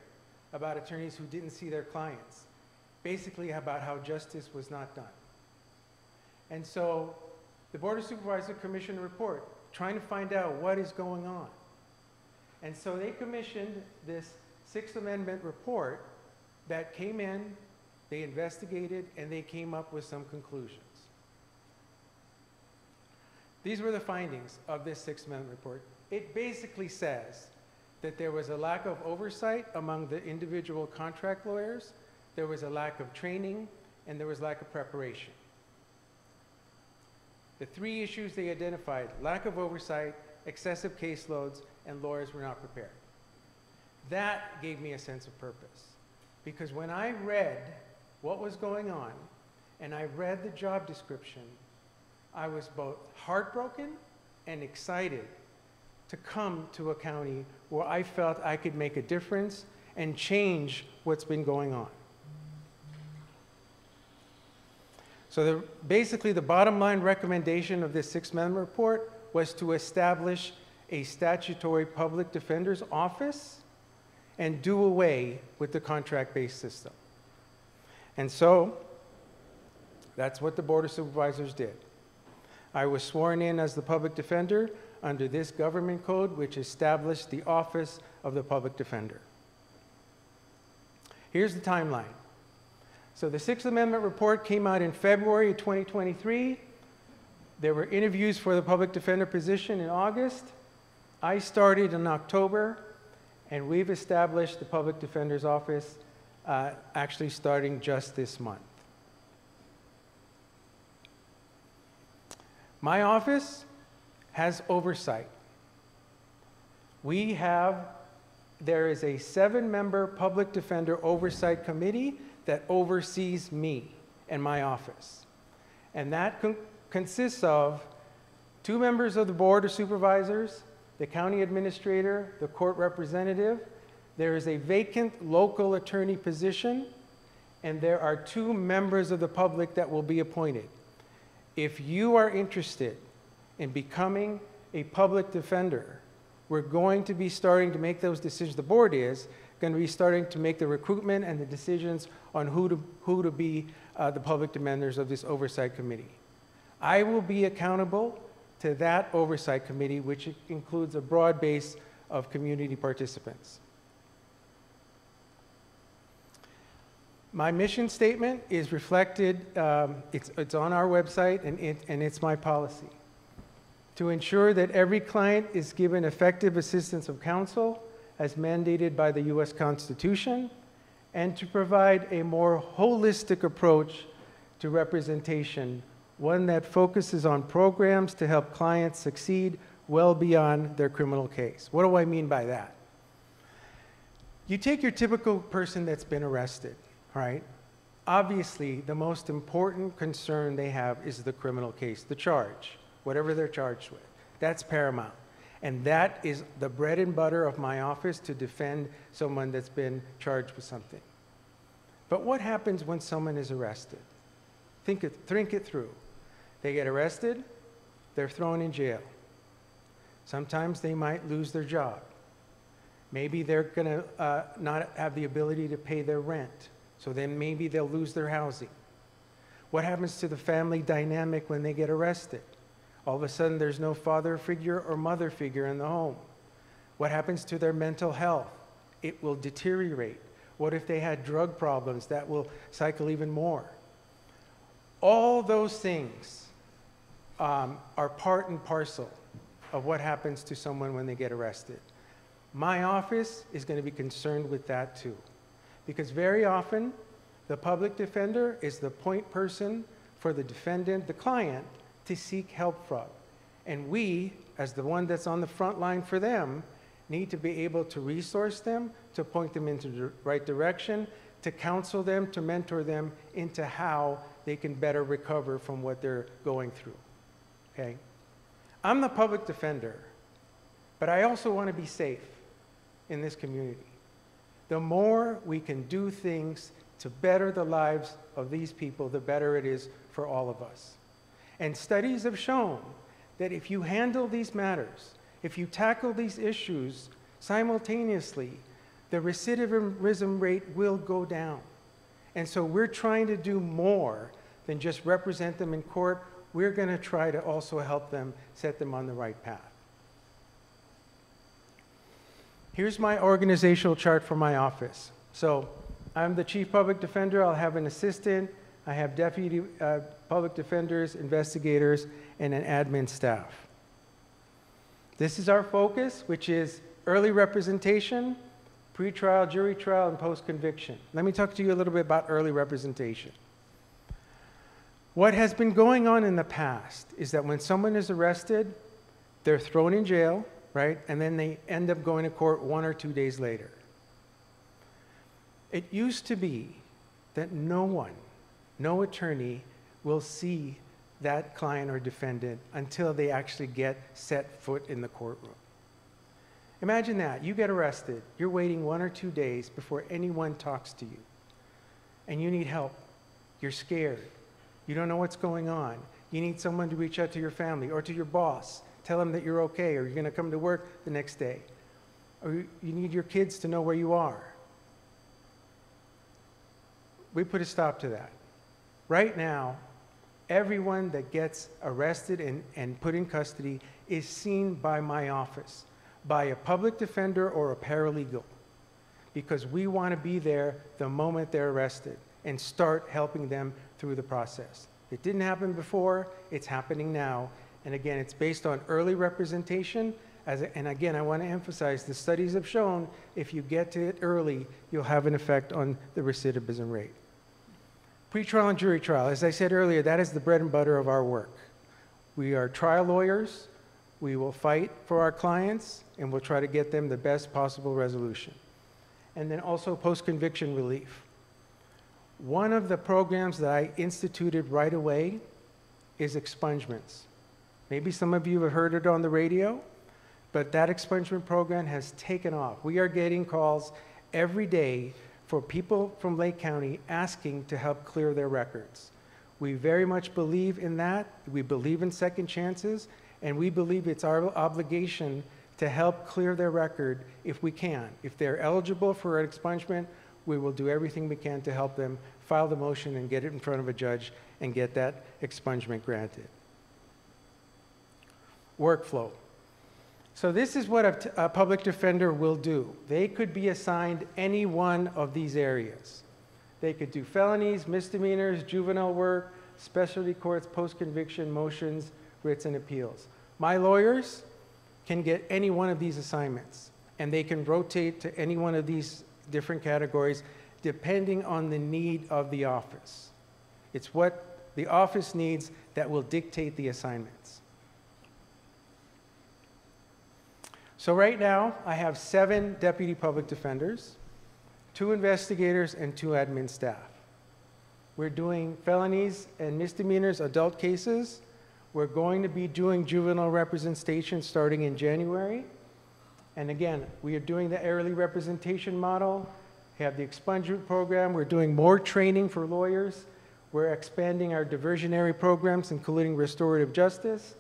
about attorneys who didn't see their clients, basically about how justice was not done. And so the Board of Supervisors commissioned a report trying to find out what is going on. And so they commissioned this 6th Amendment report that came in, they investigated, and they came up with some conclusions. These were the findings of this 6th Amendment report. It basically says that there was a lack of oversight among the individual contract lawyers, there was a lack of training, and there was lack of preparation. The 3 issues they identified: lack of oversight, excessive caseloads, and lawyers were not prepared. That gave me a sense of purpose, because when I read what was going on and I read the job description, I was both heartbroken and excited to come to a county where I felt I could make a difference and change what's been going on. So basically the bottom line recommendation of this 6th Amendment report was to establish a statutory public defender's office and do away with the contract-based system. And so that's what the Board of Supervisors did. I was sworn in as the public defender under this government code, which established the office of the public defender. Here's the timeline. So the 6th Amendment report came out in February of 2023. There were interviews for the public defender position in August. I started in October, and we've established the public defender's office actually starting just this month. My office has oversight. There is a 7-member public defender oversight committee that oversees me and my office. And that consists of 2 members of the Board of Supervisors, the county administrator, the court representative. There is a vacant local attorney position and there are 2 members of the public that will be appointed. If you are interested in becoming a public defender, we're going to be starting to make those decisions. The board is going to be starting to make the recruitment and the decisions on who to be the public defenders of this oversight committee. I will be accountable to that oversight committee, which includes a broad base of community participants. My mission statement is reflected, it's on our website, and it's my policy. To ensure that every client is given effective assistance of counsel as mandated by the U.S. Constitution, and to provide a more holistic approach to representation, one that focuses on programs to help clients succeed well beyond their criminal case. What do I mean by that? You take your typical person that's been arrested, right? Obviously, the most important concern they have is the criminal case, the charge, whatever they're charged with. That's paramount. And that is the bread and butter of my office, to defend someone that's been charged with something. But what happens when someone is arrested? Think it through. They get arrested, they're thrown in jail. Sometimes they might lose their job. Maybe they're going to not have the ability to pay their rent, so then maybe they'll lose their housing. What happens to the family dynamic when they get arrested? All of a sudden, there's no father figure or mother figure in the home. What happens to their mental health? It will deteriorate. What if they had drug problems? That will cycle even more. All those things are part and parcel of what happens to someone when they get arrested. My office is going to be concerned with that too, because very often the public defender is the point person for the defendant, the client, to seek help from. And we, as the one that's on the front line for them, need to be able to resource them, to point them into the right direction, to counsel them, to mentor them into how they can better recover from what they're going through, okay? I'm the public defender, but I also want to be safe in this community. The more we can do things to better the lives of these people, the better it is for all of us. And studies have shown that if you handle these matters, if you tackle these issues simultaneously, the recidivism rate will go down. And so we're trying to do more than just represent them in court. We're going to try to also help them, set them on the right path. Here's my organizational chart for my office. So I'm the chief public defender. I'll have an assistant. I have deputy public defenders, investigators, and an admin staff. This is our focus, which is early representation, pretrial, jury trial, and post-conviction. Let me talk to you a little bit about early representation. What has been going on in the past is that when someone is arrested, they're thrown in jail, right? And then they end up going to court 1 or 2 days later. It used to be that no attorney will see that client or defendant until they actually get set foot in the courtroom. Imagine that. You get arrested. You're waiting 1 or 2 days before anyone talks to you. And you need help. You're scared. You don't know what's going on. You need someone to reach out to your family or to your boss. Tell them that you're okay, or you're going to come to work the next day. Or you need your kids to know where you are. We put a stop to that. Right now, everyone that gets arrested and put in custody is seen by my office, by a public defender or a paralegal, because we want to be there the moment they're arrested and start helping them through the process. It didn't happen before, it's happening now. And again, it's based on early representation. And again, I want to emphasize, the studies have shown if you get to it early, you'll have an effect on the recidivism rate. Pretrial and jury trial, as I said earlier, that is the bread and butter of our work. We are trial lawyers. We will fight for our clients, and we'll try to get them the best possible resolution. And then also post-conviction relief. One of the programs that I instituted right away is expungements. Maybe some of you have heard it on the radio, but that expungement program has taken off. We are getting calls every day for people from Lake County asking to help clear their records. We very much believe in that. We believe in second chances, and we believe it's our obligation to help clear their record if we can. If they're eligible for an expungement, we will do everything we can to help them file the motion and get it in front of a judge and get that expungement granted. Workflow. So this is what a public defender will do. They could be assigned any one of these areas. They could do felonies, misdemeanors, juvenile work, specialty courts, post-conviction motions, writs, and appeals. My lawyers can get any one of these assignments, and they can rotate to any one of these different categories depending on the need of the office. It's what the office needs that will dictate the assignments. So right now, I have 7 deputy public defenders, 2 investigators, and 2 admin staff. We're doing felonies and misdemeanors, adult cases. We're going to be doing juvenile representation starting in January. And again, we are doing the early representation model, have the expungement program. We're doing more training for lawyers. We're expanding our diversionary programs, including restorative justice.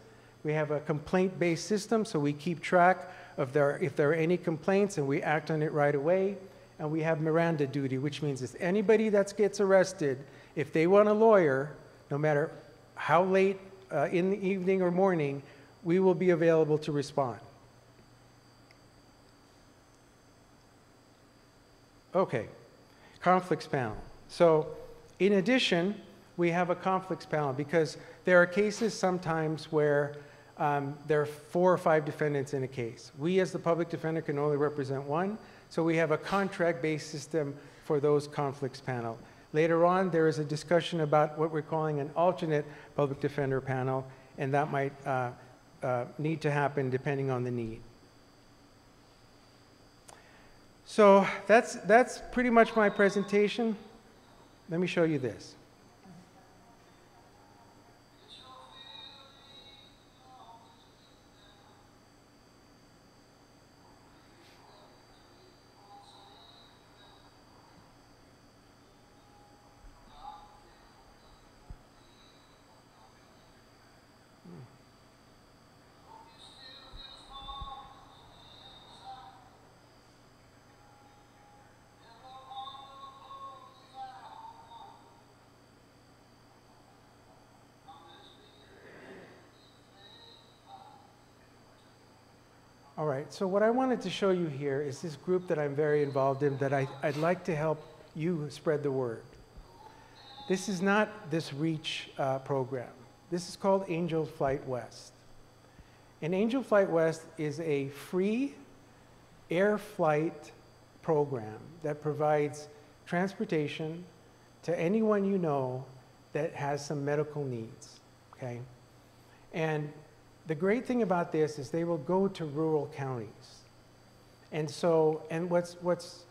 We have a complaint-based system, so we keep track of if there are any complaints, and we act on it right away. And we have Miranda duty, which means if anybody that gets arrested, if they want a lawyer, no matter how late in the evening or morning, we will be available to respond. Okay, conflicts panel. So in addition, we have a conflicts panel because there are cases sometimes where there are 4 or 5 defendants in a case. We as the public defender can only represent one, so we have a contract-based system for those conflicts panel. Later on, there is a discussion about what we're calling an alternate public defender panel, and that might need to happen depending on the need. So that's pretty much my presentation. Let me show you this. All right, so what I wanted to show you here is this group that I'm very involved in that I'd like to help you spread the word. This is not this REACH program. This is called Angel Flight West. And Angel Flight West is a free air flight program that provides transportation to anyone you know that has some medical needs, okay? And the great thing about this is they will go to rural counties. And so, and what's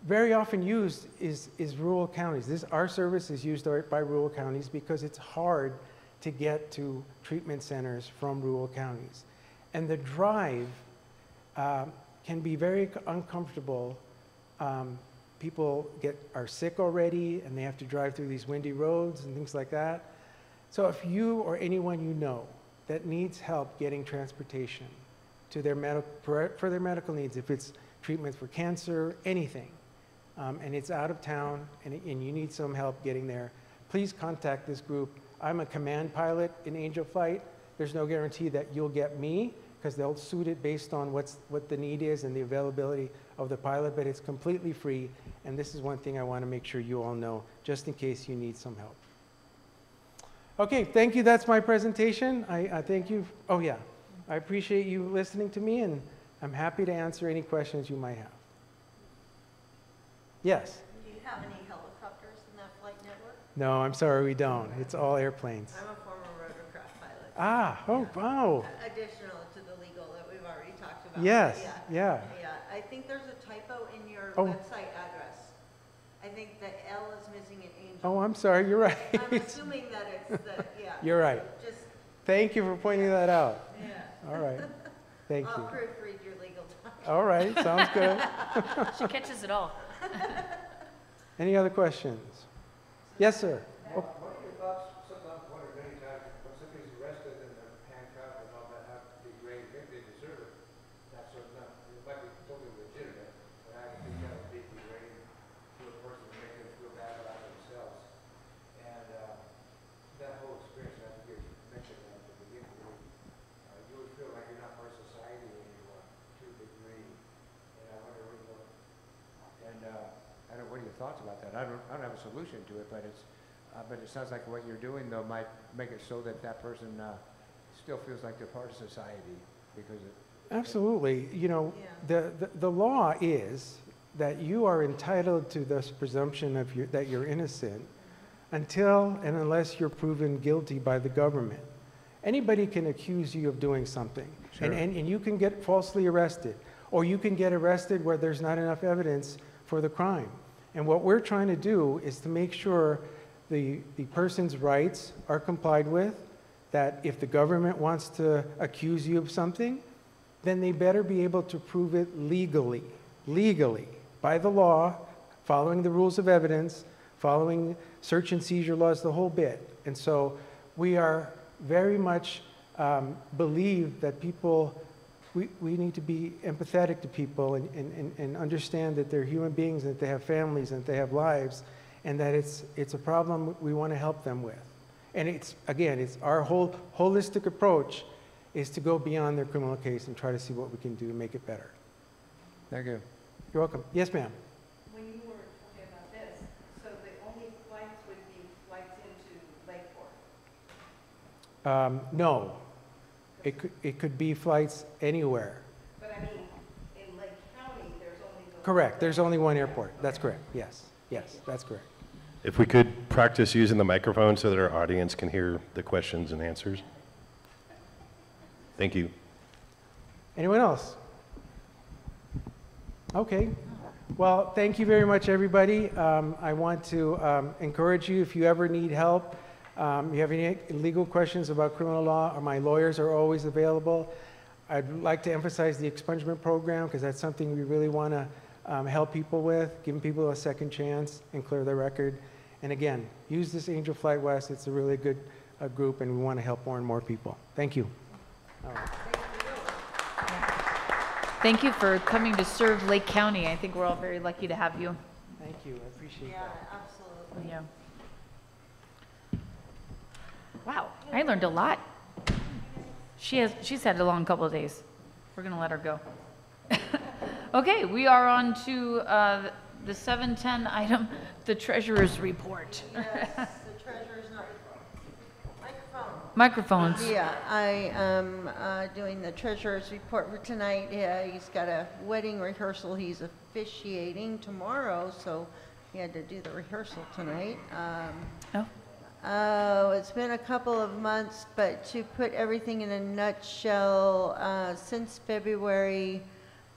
very often used is rural counties. Our service is used by rural counties because it's hard to get to treatment centers from rural counties. And the drive can be very uncomfortable. People are sick already and they have to drive through these windy roads and things like that. So if you or anyone you know that needs help getting transportation to for their medical needs, if it's treatment for cancer, anything, and it's out of town and you need some help getting there, please contact this group. I'm a command pilot in Angel Flight. There's no guarantee that you'll get me because they'll suit it based on what the need is and the availability of the pilot, but it's completely free. And this is one thing I want to make sure you all know, just in case you need some help. Okay, thank you. That's my presentation. I thank you. Oh, yeah. I appreciate you listening to me, and I'm happy to answer any questions you might have. Yes? Do you have any helicopters in that flight network? No, I'm sorry, we don't. It's all airplanes. I'm a former rotorcraft pilot. Ah, oh, wow. Additional to the legal that we've already talked about. Yes, Yeah. yeah. Yeah, I think there's a typo in your Oh. website address. I think the L is missing an angel. Oh, I'm sorry, you're right. I'm assuming that it's the, yeah. You're right. Just, Thank you for pointing that out. yeah. All right. Thank I'll you. proofread your legal document. All right, sounds good. She catches it all. Any other questions? Yes, sir. Oh, What are your thoughts, something I've wondered many times, when somebody's arrested and they're handcuffed and all that, have to be graded, if they deserve it, that sort of, it might be totally legitimate, but I think that would be degrading to a person to make them feel bad about themselves. And, that whole experience, I think you mentioned that at the beginning, you would feel like you're not part of society anymore, to a degree. And I wonder what you, and, I don't know, what are your thoughts about that? I don't have a solution to it, but it sounds like what you're doing though might make it so that that person, still feels like they're part of society because it. absolutely. You know, the law is that you are entitled to this presumption of that you're innocent until and unless you're proven guilty by the government. Anybody can accuse you of doing something, Sure. and you can get falsely arrested, or you can get arrested where there's not enough evidence for the crime. And what we're trying to do is to make sure the person's rights are complied with, that if the government wants to accuse you of something, then they better be able to prove it legally, by the law, following the rules of evidence, following search and seizure laws, the whole bit. And so we are very much believe that people, we need to be empathetic to people and understand that they're human beings, that they have families, and that they have lives, and that it's a problem we want to help them with. And it's our whole holistic approach is to go beyond their criminal case and try to see what we can do to make it better. Thank you. You're welcome. Yes, ma'am. When you were talking about this, so the only flights would be flights into Lakeport? No. It could be flights anywhere. But I mean, in Lake County, there's only the. Correct. There's only one airport. That's correct. Yes. Yes, that's correct. If we could practice using the microphone so that our audience can hear the questions and answers. Thank you. Anyone else? Okay. Well, thank you very much, everybody. I want to encourage you, if you ever need help, you have any legal questions about criminal law, or my lawyers are always available. I'd like to emphasize the expungement program because that's something we really want to help people with, giving people a second chance and clear their record. And again, use this Angel Flight West. It's a really good group, and we want to help more and more people. Thank you. All right. Thank you for coming to serve Lake County. I think we're all very lucky to have you. Thank you. I appreciate that. Absolutely. Yeah. Wow, I learned a lot. She's had a long couple of days. We're gonna let her go. Okay, we are on to the 7:10 item, the treasurer's report. Yes, the treasurer's not. Microphones. Yeah, I am doing the treasurer's report for tonight. Yeah, he's got a wedding rehearsal. He's officiating tomorrow, so he had to do the rehearsal tonight. It's been a couple of months, but to put everything in a nutshell, since February,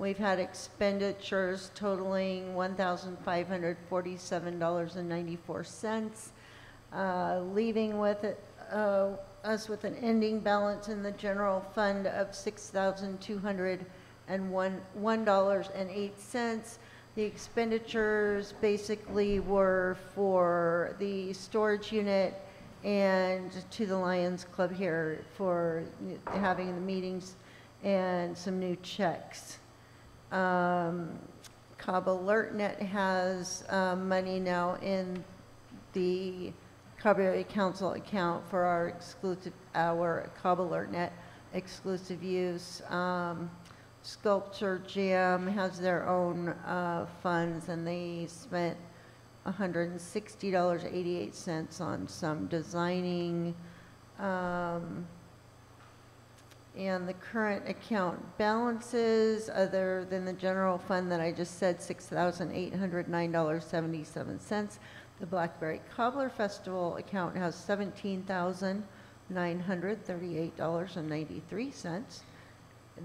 we've had expenditures totaling $1,547.94, leaving with it, us with an ending balance in the general fund of $6,201.08. The expenditures basically were for the storage unit and to the Lions Club here for having the meetings and some new checks. Cobb AlertNet has money now in the Cobb Area Council account for our Cobb AlertNet exclusive use. Sculpture Jam has their own funds, and they spent $160.88 on some designing. And the current account balances, other than the general fund that I just said, $6,809.77. The Blackberry Cobbler Festival account has $17,938.93.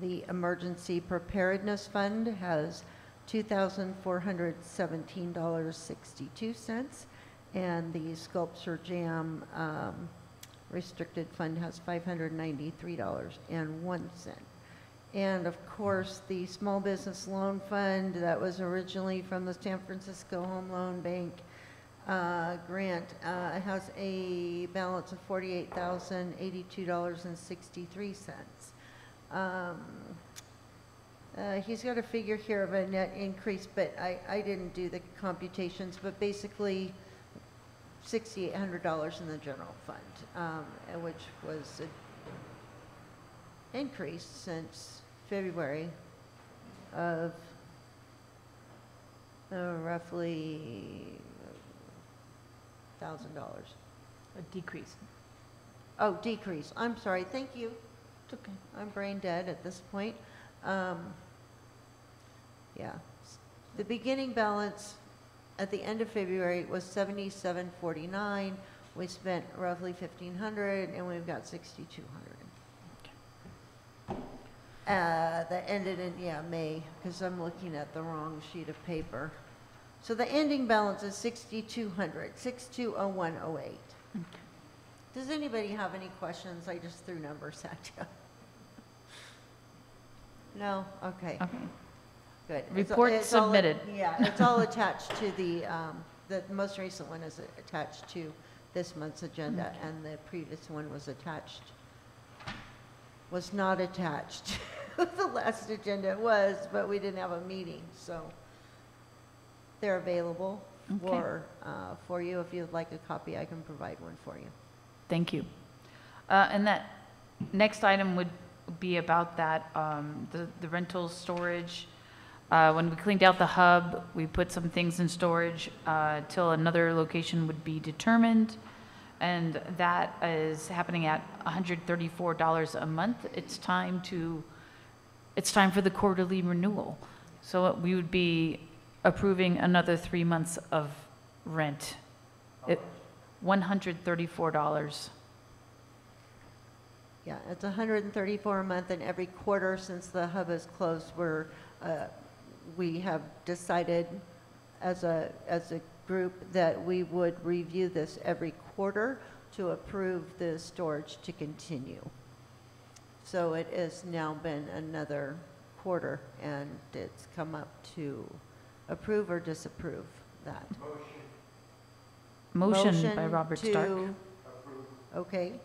The Emergency Preparedness Fund has $2,417.62. And the Sculpture Jam Restricted Fund has $593.01. And of course, the Small Business Loan Fund that was originally from the San Francisco Home Loan Bank grant has a balance of $48,082.63. He's got a figure here of a net increase, but I didn't do the computations, but basically $6,800 in the general fund, which was an increase since February of roughly $1,000. A decrease. Oh, decrease. I'm sorry. Thank you. It's okay. I'm brain dead at this point. Yeah. The beginning balance at the end of February was $77.49. We spent roughly $1,500, and we've got $6,200. That ended in, May, because I'm looking at the wrong sheet of paper. So the ending balance is $6,200, 620108. Does anybody have any questions? I just threw numbers at you. No? Okay. Good. Report submitted. It's all attached to the most recent one is attached to this month's agenda, and the previous one was not attached. The last agenda but we didn't have a meeting, so they're available for you. If you'd like a copy, I can provide one for you. Thank you. And that next item would be about that, the rental storage. When we cleaned out the hub, we put some things in storage till another location would be determined. And that is happening at $134 a month. It's time for the quarterly renewal. So we would be approving another 3 months of rent. $134. Yeah, it's $134 a month, and every quarter since the hub is closed, we have decided as a group that we would review this every quarter to approve the storage to continue. So it has now been another quarter, and it's come up to approve or disapprove that. Motion by Robert to Stark. approve. Okay.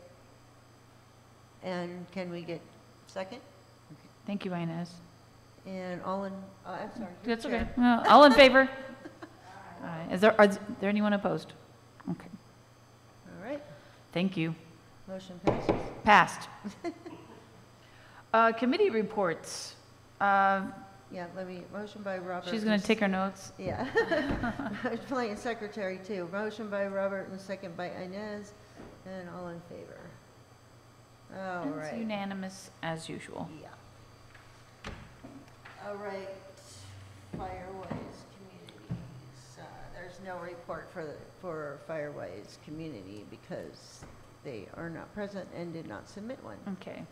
And can we get second? Thank you, Inez. And all in, I'm sorry. That's Chair. okay. All in favor? All right. Is there anyone opposed? Okay. All right. Thank you. Motion passes. Passed. Committee reports. Yeah, motion by Robert. She's going to take her notes. Yeah. I was playing secretary too. Motion by Robert and second by Inez, and all in favor. All right. It's unanimous as usual. Yeah. All right. Fireways Communities. There's no report for Fireways Community because they are not present and did not submit one. Okay.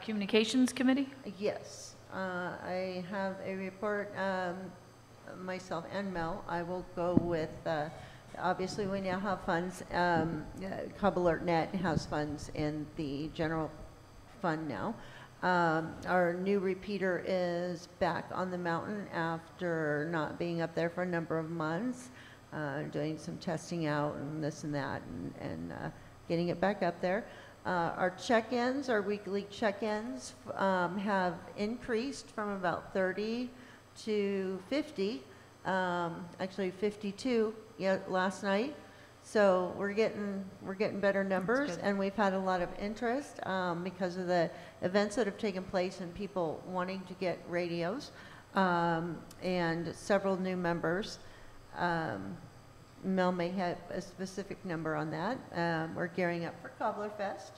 Communications Committee? Yes. I have a report, myself and Mel. I will go with, obviously we now have funds. Cobb AlertNet has funds in the general fund now. Our new repeater is back on the mountain after not being up there for a number of months, doing some testing out and this and that, and getting it back up there. Our check-ins, our weekly check-ins have increased from about 30 to 50, actually 52 last night. So we're getting better numbers, and we've had a lot of interest because of the events that have taken place and people wanting to get radios, and several new members. Mel may have a specific number on that. We're gearing up for Cobbler Fest,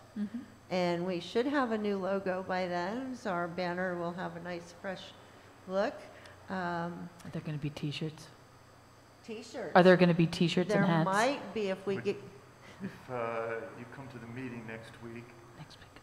and we should have a new logo by then, so our banner will have a nice fresh look. Are there going to be T-shirts? T-shirts. Are there going to be T-shirts and hats? There might be if we get... If you come to the meeting next week,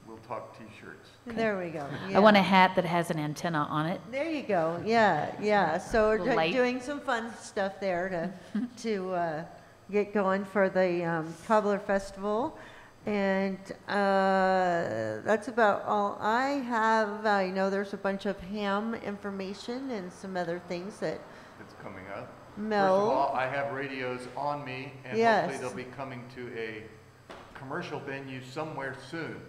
we'll talk T-shirts. Okay. There we go. Yeah. I want a hat that has an antenna on it. There you go. Yeah. So we're Light. doing some fun stuff there to get going for the Cobbler Festival. And that's about all I have. I know there's a bunch of ham information and some other things that It's coming up. Mel. First of all, I have radios on me, and Yes. hopefully they'll be coming to a commercial venue somewhere soon,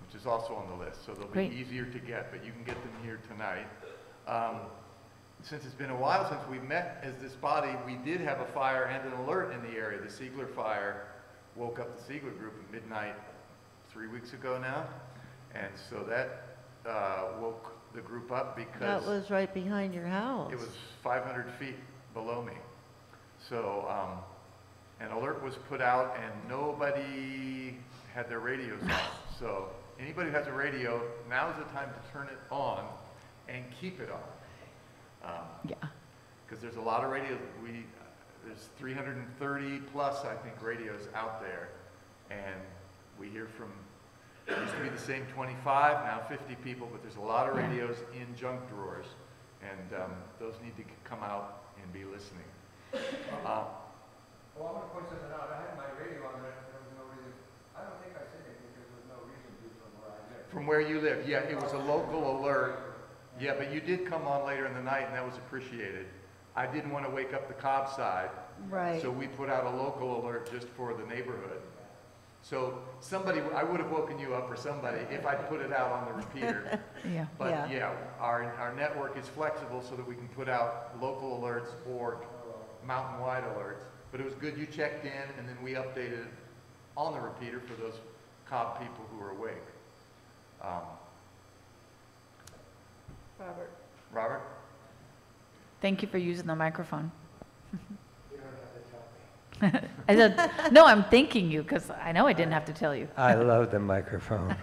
which is also on the list, so they'll Great. be easier to get, but you can get them here tonight. Since it's been a while since we met as this body, we did have a fire and an alert in the area. The Siegler fire woke up the Siegler group at midnight 3 weeks ago now, and so that woke the group up because That was right behind your house. it was 500 feet below me. So an alert was put out and nobody had their radios on. So anybody who has a radio, now's the time to turn it on and keep it on. Yeah. Because there's a lot of radios. There's 330 plus, I think, radios out there. And we hear from, it used to be the same 25, now 50 people, but there's a lot of radios in junk drawers. And those need to come out and be listening. Well, I want to point something out. I had my radio on there, and there was no reason. I don't think I said anything because there was no reason to from where I live. From where you live, yeah, it was a local alert. Yeah, but you did come on later in the night, and that was appreciated. I didn't want to wake up the Cobb side, Right. so we put out a local alert just for the neighborhood. So somebody, I would have woken you up or somebody if I put it out on the repeater. Yeah. But yeah, our network is flexible so that we can put out local alerts or mountain-wide alerts. But it was good you checked in, and then we updated it on the repeater for those Cobb people who are awake. Robert? Thank you for using the microphone. You don't have to tell me. I said, no, I'm thanking you because I know I didn't have to tell you. I love the microphone.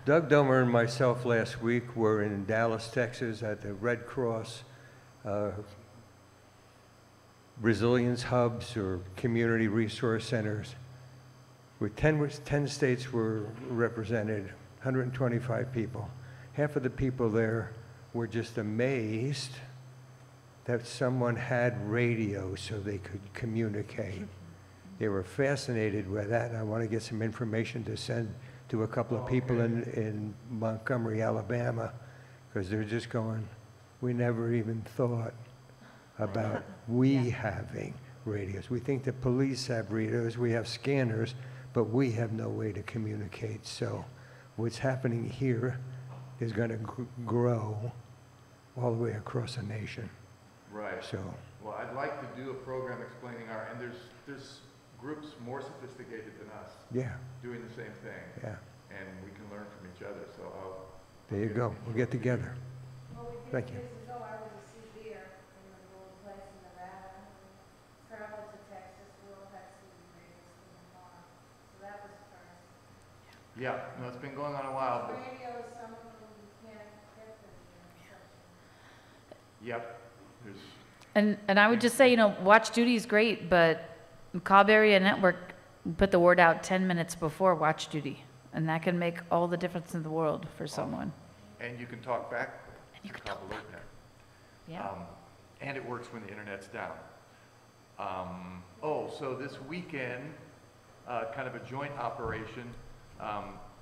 Doug Domer and myself last week were in Dallas, Texas at the Red Cross resilience hubs or community resource centers where 10 states were represented, 125 people. Half of the people there were just amazed that someone had radio so they could communicate. They were fascinated with that, and I want to get some information to send to a couple of people in Montgomery, Alabama, because they're just going, we never even thought about having radios. We think the police have radios, we have scanners, but we have no way to communicate. So what's happening here is going to grow all the way across the nation. Right. So, well, I'd like to do a program explaining and there's groups more sophisticated than us yeah, doing the same thing. yeah. And we can learn from each other, so There you go. We'll get together. Thank you. Years ago, I was a severe in a little place in Nevada. Traveled to Texas, we all had CB radios in the car. So that was the first. yeah, no, it's been going on a while, but Radios, some of them you can't get them here. yep, there's, And I would just say, Watch Duty is great, but Cobb Area Network put the word out 10 minutes before Watch Duty. And that can make all the difference in the world for someone. and you can talk back. And you to can Cobb talk Alert Net. Yeah. And it works when the internet's down. So this weekend, kind of a joint operation.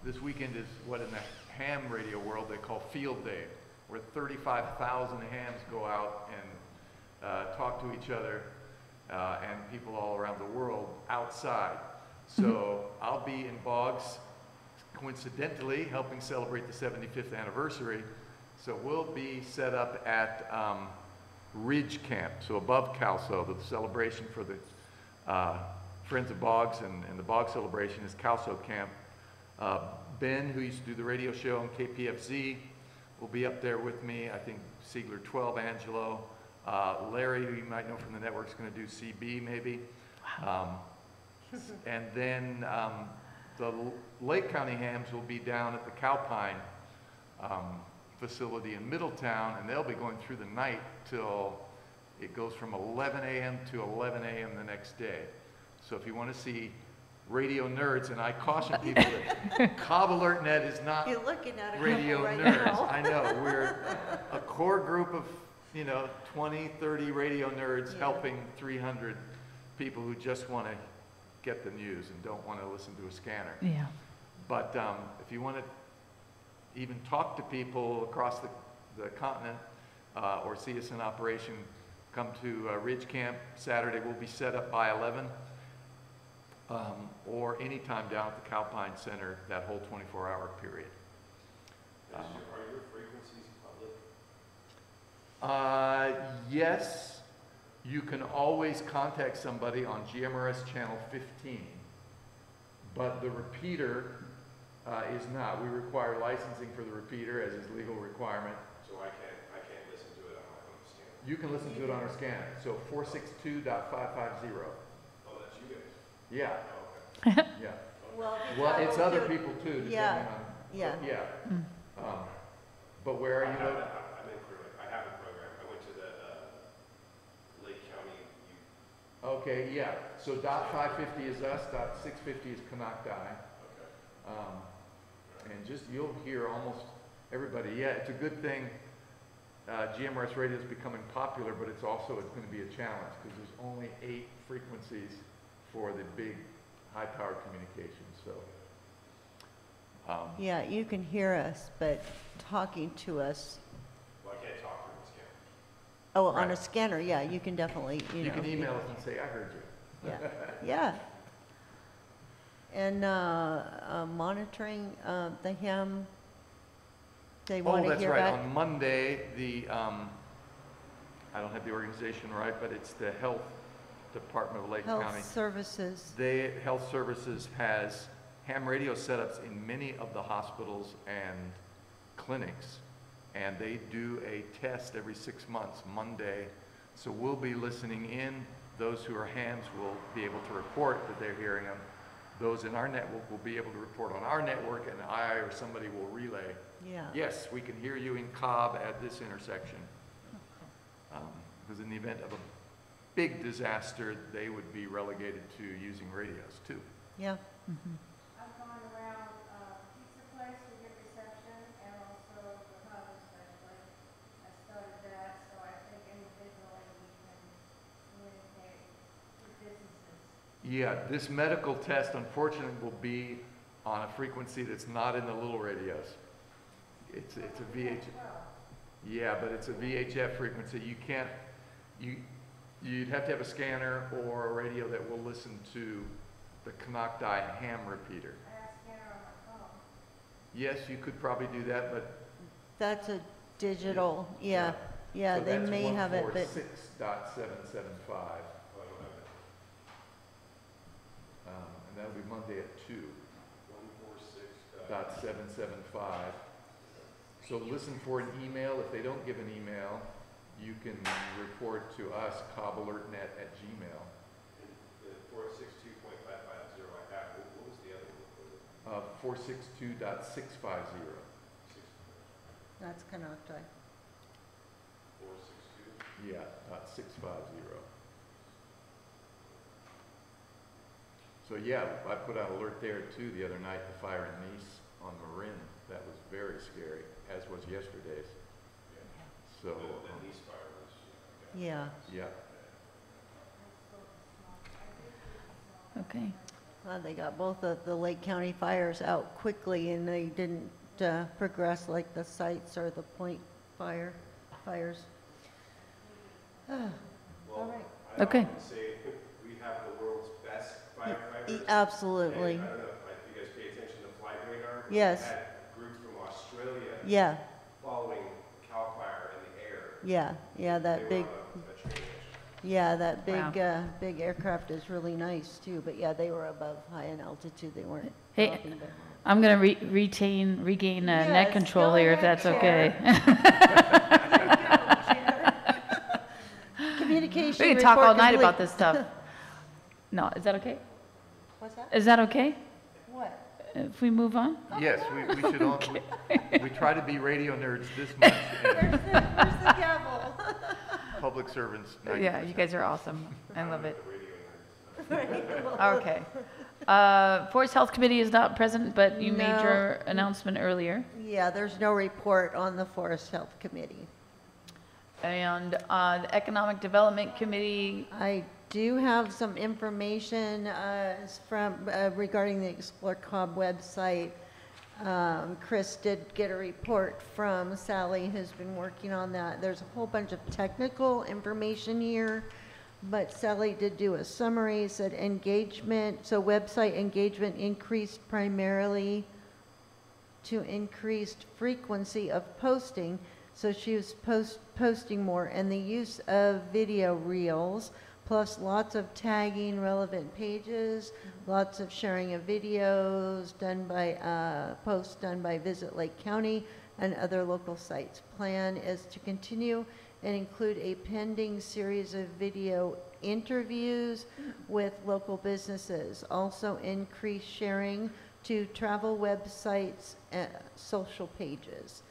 This weekend is what in the ham radio world they call Field Day, where 35,000 hams go out and talk to each other and people all around the world outside. So I'll be in Boggs, coincidentally, helping celebrate the 75th anniversary. So we'll be set up at Ridge Camp, so above Calso. The celebration for the Friends of Boggs and the Boggs celebration is Calso Camp. Ben, who used to do the radio show on KPFZ, will be up there with me. I think Siegler 12, Angelo. Larry, who you might know from the network, is going to do CB maybe. And then the Lake County Hams will be down at the Cowpine facility in Middletown, and they'll be going through the night till it goes from 11 a.m. to 11 a.m. the next day. So if you want to see radio nerds, and I caution people that Cobb Alert Net is not You're looking at a radio couple right nerds. now. I know, we're a core group of 20, 30 radio nerds Yeah. helping 300 people who just want to get the news and don't want to listen to a scanner. Yeah. But if you want to even talk to people across the continent or see us in operation, come to Ridge Camp Saturday. We'll be set up by 11 or anytime down at the Calpine Center that whole 24-hour period. Are your frequencies public? Yes, you can always contact somebody on GMRS channel 15, but the repeater is not. We require licensing for the repeater as is legal requirement. So I can't listen to it on my own scanner. You can listen to it on our scanner. So 462.550. Oh, that's you guys. Yeah. Oh, okay. Yeah. Well, Well, it's other people too, depending Yeah. on. Yeah. Yeah. But where are you? I'm in Korea. I have a program. I went to the Lake County. Okay, yeah. So .550 is us. .650 is Kanakdai. Okay. And just, you'll hear almost everybody. Yeah, it's a good thing. GMRS radio is becoming popular, but it's also going to be a challenge because there's only 8 frequencies for the big high-powered communications. So, Yeah, you can hear us, but talking to us, Well, I can't talk through the scanner. oh, on Right. a scanner, yeah, you can definitely, you know. you can email us and say, "I heard you." Yeah, yeah. And monitoring the ham, they want Oh, to that's hear right. back. On Monday, I don't have the organization right, but it's the Health Department of Lake County. Health Services, Health Services has ham radio setups in many of the hospitals and clinics, and they do a test every 6 months, Monday. So we'll be listening in. Those who are hams will be able to report that they're hearing them. Those in our network will be able to report on our network, and I or somebody will relay, yeah. yes, we can hear you in Cobb at this intersection. Because in the event of a big disaster, they would be relegated to using radios too. Yeah. I've gone around pizza place to get reception and also the hub especially. I started that, so I think individually we can communicate with businesses. Yeah, this medical test unfortunately will be on a frequency that's not in the little radios. It's a VHF. Yeah, but it's a VHF frequency. You can't, you'd have to have a scanner or a radio that will listen to the Kanakdai ham repeater. I have a scanner on my phone. Yes, you could probably do that, but That's a digital, yeah, yeah, so they that's may have it, but 146.775. And that'll be Monday at 2. 146.775. So listen for an email. If they don't give an email, you can report to us, cobbalertnet@gmail. 462.550 I have. What was the other one? 462.650. that's Canocti. 462? Yeah, .650. So yeah, I put out an alert there too the other night, the fire in Nice on Marin. That was very scary, as was yesterday's. So, The Nice fire was. Yeah, yeah. Okay. well, they got both of the Lake County fires out quickly and they didn't progress like the sites or the point fires. All right. Okay. I often say we have the world's best firefighters. Absolutely, And I don't know if you guys pay attention to Flight Radar. but Yes. We had groups from Australia yeah, following CAL FIRE in the air. yeah, yeah, They that were big, on a training mission. yeah, that Wow. big aircraft is really nice too, but yeah, they were above high in altitude, they weren't Hey, dropping down. I'm going to regain net Yes, control go here, if ahead, that's Chair. okay. Communication We can talk all report night complete. about this stuff. No, is that okay? What's that? Is that okay What? if we move on? Yes, we should all, we try to be radio nerds this much and Where's the gavel? public servants 90%. Yeah, you guys are awesome. I love it. The radio nerds. Okay. Forest Health Committee is not present, but you made No. your announcement earlier. Yeah, there's no report on the Forest Health Committee. And the Economic Development Committee, I do have some information regarding the Explore Cobb website. Chris did get a report from Sally, who's been working on that. There's a whole bunch of technical information here, but Sally did do a summary, said engagement, so website engagement increased primarily to increased frequency of posting. So she was posting more, and the use of video reels, plus lots of tagging relevant pages, lots of sharing of videos done by, posts done by Visit Lake County and other local sites. Plan is to continue and include a pending series of video interviews with local businesses. Also increase sharing to travel websites and social pages.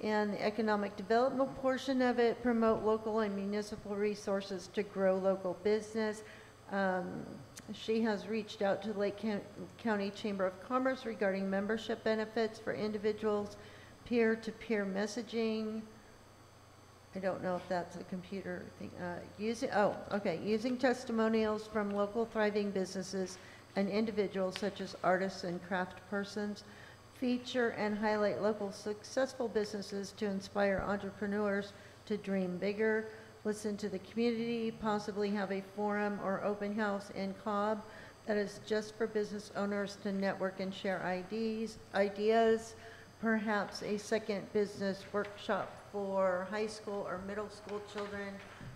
And the economic development portion of it, promote local and municipal resources to grow local business. She has reached out to the Lake County Chamber of Commerce regarding membership benefits for individuals, peer-to-peer messaging. I don't know if that's a computer thing. Using testimonials from local thriving businesses and individuals such as artists and craft persons. Feature and highlight local successful businesses to inspire entrepreneurs to dream bigger. Listen to the community, possibly have a forum or open house in Cobb that is just for business owners to network and share ideas. Perhaps a second business workshop for high school or middle school children.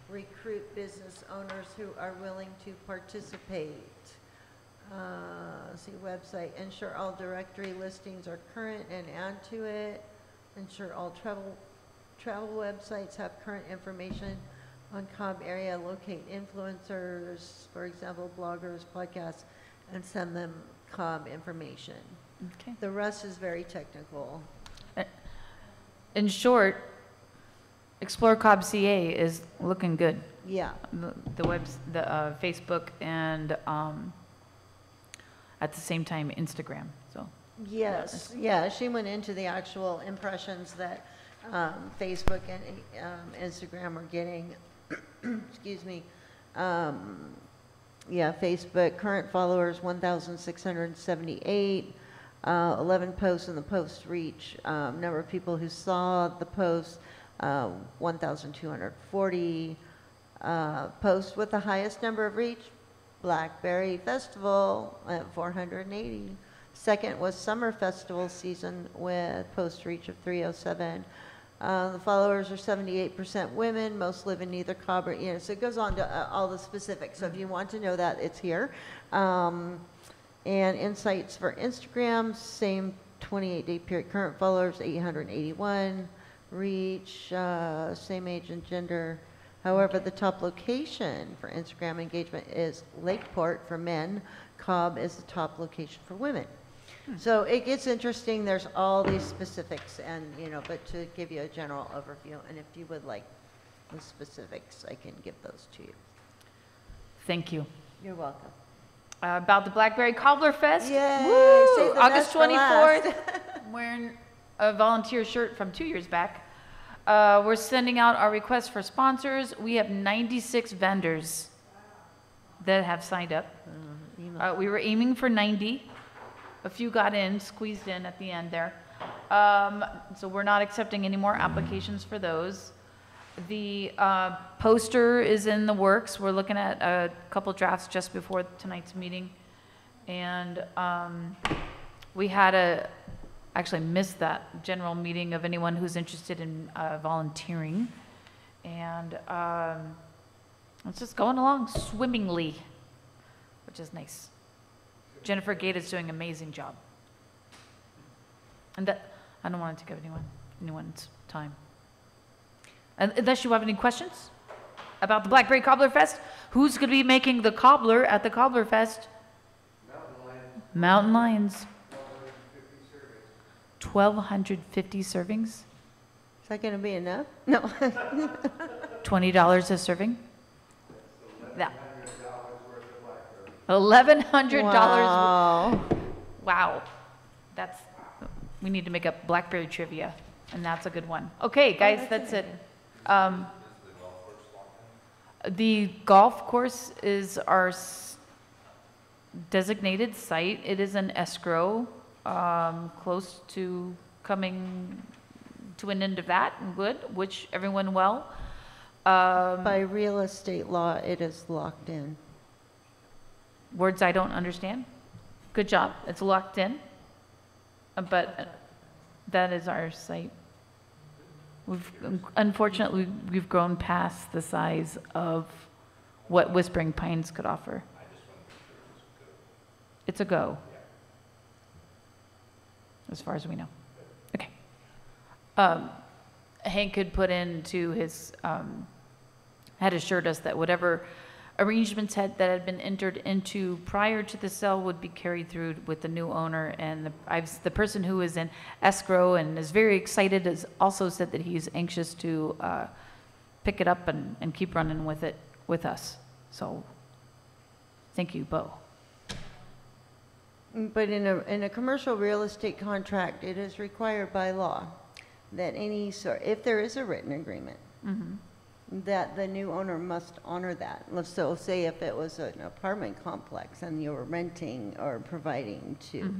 Recruit business owners who are willing to participate. See website, ensure all directory listings are current and add to it. Ensure all travel websites have current information on Cobb area. Locate influencers, for example, bloggers, podcasts, and send them Cobb information. Okay. The rest is very technical. In short, Explore Cobb CA is looking good. Yeah. The Facebook and at the same time Instagram. So yes, yeah, she went into the actual impressions that Facebook and Instagram are getting. Excuse me. Yeah, Facebook current followers 1,678. 11 posts in the post reach. Number of people who saw the post 1,240. Post with the highest number of reach. Blackberry Festival at 480. Second was Summer Festival season with post reach of 307. The followers are 78% women. Most live in either Cobb or, so it goes on to all the specifics. So if you want to know that, it's here. And insights for Instagram, same 28-day period. Current followers, 881. Reach, same age and gender. However, the top location for Instagram engagement is Lakeport for men. Cobb is the top location for women. So it gets interesting. There's all these specifics and, but to give you a general overview, and if you would like the specifics, I can give those to you. Thank you. You're welcome. About the Blackberry Cobbler Fest. Yay! Woo! Save the August best for last. 24th. I'm wearing a volunteer shirt from 2 years back. We're sending out our requests for sponsors. We have 96 vendors that have signed up. We were aiming for 90. A few got in, squeezed in at the end there. So we're not accepting any more applications for those. The poster is in the works. We're looking at a couple drafts just before tonight's meeting. And we had actually missed that general meeting of anyone who's interested in volunteering. And it's just going along swimmingly, which is nice. Jennifer Gate is doing an amazing job. And that, I don't want to take up anyone's time. Unless you have any questions about the Blackberry Cobbler Fest. Who's going to be making the cobbler at the Cobbler Fest? Mountain Lions. 1,250 servings. Is that going to be enough? No. $20 a serving? Yeah. $1,100. Wow. Wow. We need to make up Blackberry trivia, and that's a good one. Okay, guys, that's it. The golf course is our designated site. It is an escrow, close to coming to an end of that, and good, wish everyone well. By real estate law, it is locked in. Words I don't understand. Good job, it's locked in. But that is our site. Unfortunately, we've grown past the size of what Whispering Pines could offer. It's a go. As far as we know. Okay. Hank had put into his, had assured us that whatever arrangements that had been entered into prior to the sale would be carried through with the new owner. And the person who is in escrow and is very excited has also said that he's anxious to pick it up and keep running with it with us. So thank you, Bo. But in a commercial real estate contract, it is required by law that if there is a written agreement, that the new owner must honor that. So say if it was an apartment complex and you were renting or providing to,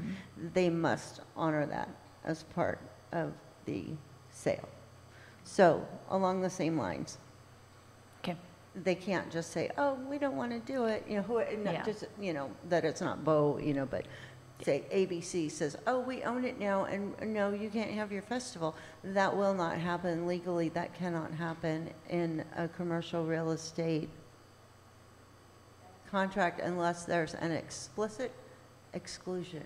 they must honor that as part of the sale. So along the same lines. Okay. They can't just say, oh, we don't want to do it, just, that it's not Bo, but say ABC says, oh, we own it now, and no, you can't have your festival. That will not happen legally. That cannot happen in a commercial real estate contract unless there's an explicit exclusion.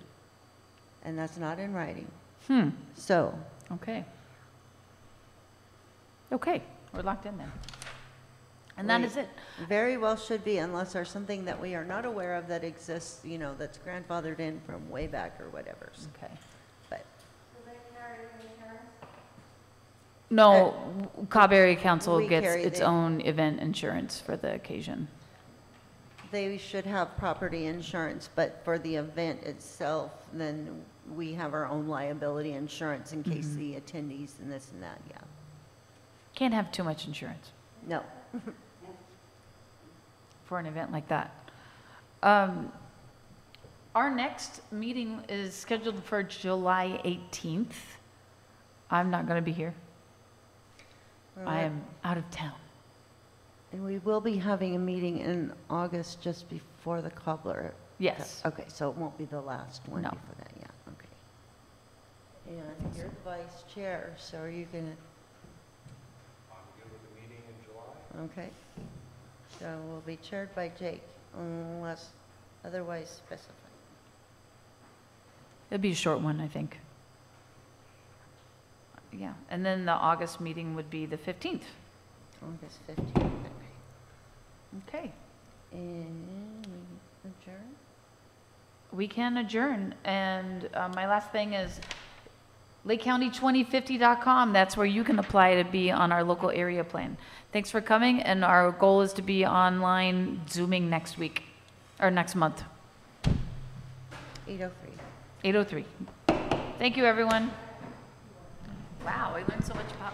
And that's not in writing. So. Okay. Okay, we're locked in then. And that is it. Very well should be, unless there's something that we are not aware of that exists, that's grandfathered in from way back or whatever. Okay. But no, Cobb Area Council we gets carry its the- own event insurance for the occasion. they should have property insurance, but for the event itself, then we have our own liability insurance in case the attendees and this and that, yeah. Can't have too much insurance No. for an event like that. Our next meeting is scheduled for July 18th. I'm not going to be here. I am out of town. And we will be having a meeting in August just before the cobbler. Yes. Okay, so it won't be the last one No. before that, yeah, okay. And you're the vice chair, so are you gonna? I'm good with the meeting in July. Okay. So we'll be chaired by Jake unless otherwise specified. It'll be a short one, I think. Yeah, and then the August meeting would be the 15th. August 15th, Okay. and we adjourn? We can adjourn, and my last thing is LakeCounty2050.com. That's where you can apply to be on our local area plan. Thanks for coming, and our goal is to be online Zooming next week, or next month. 8:03. 8:03. Thank you, everyone. Wow, we learned so much about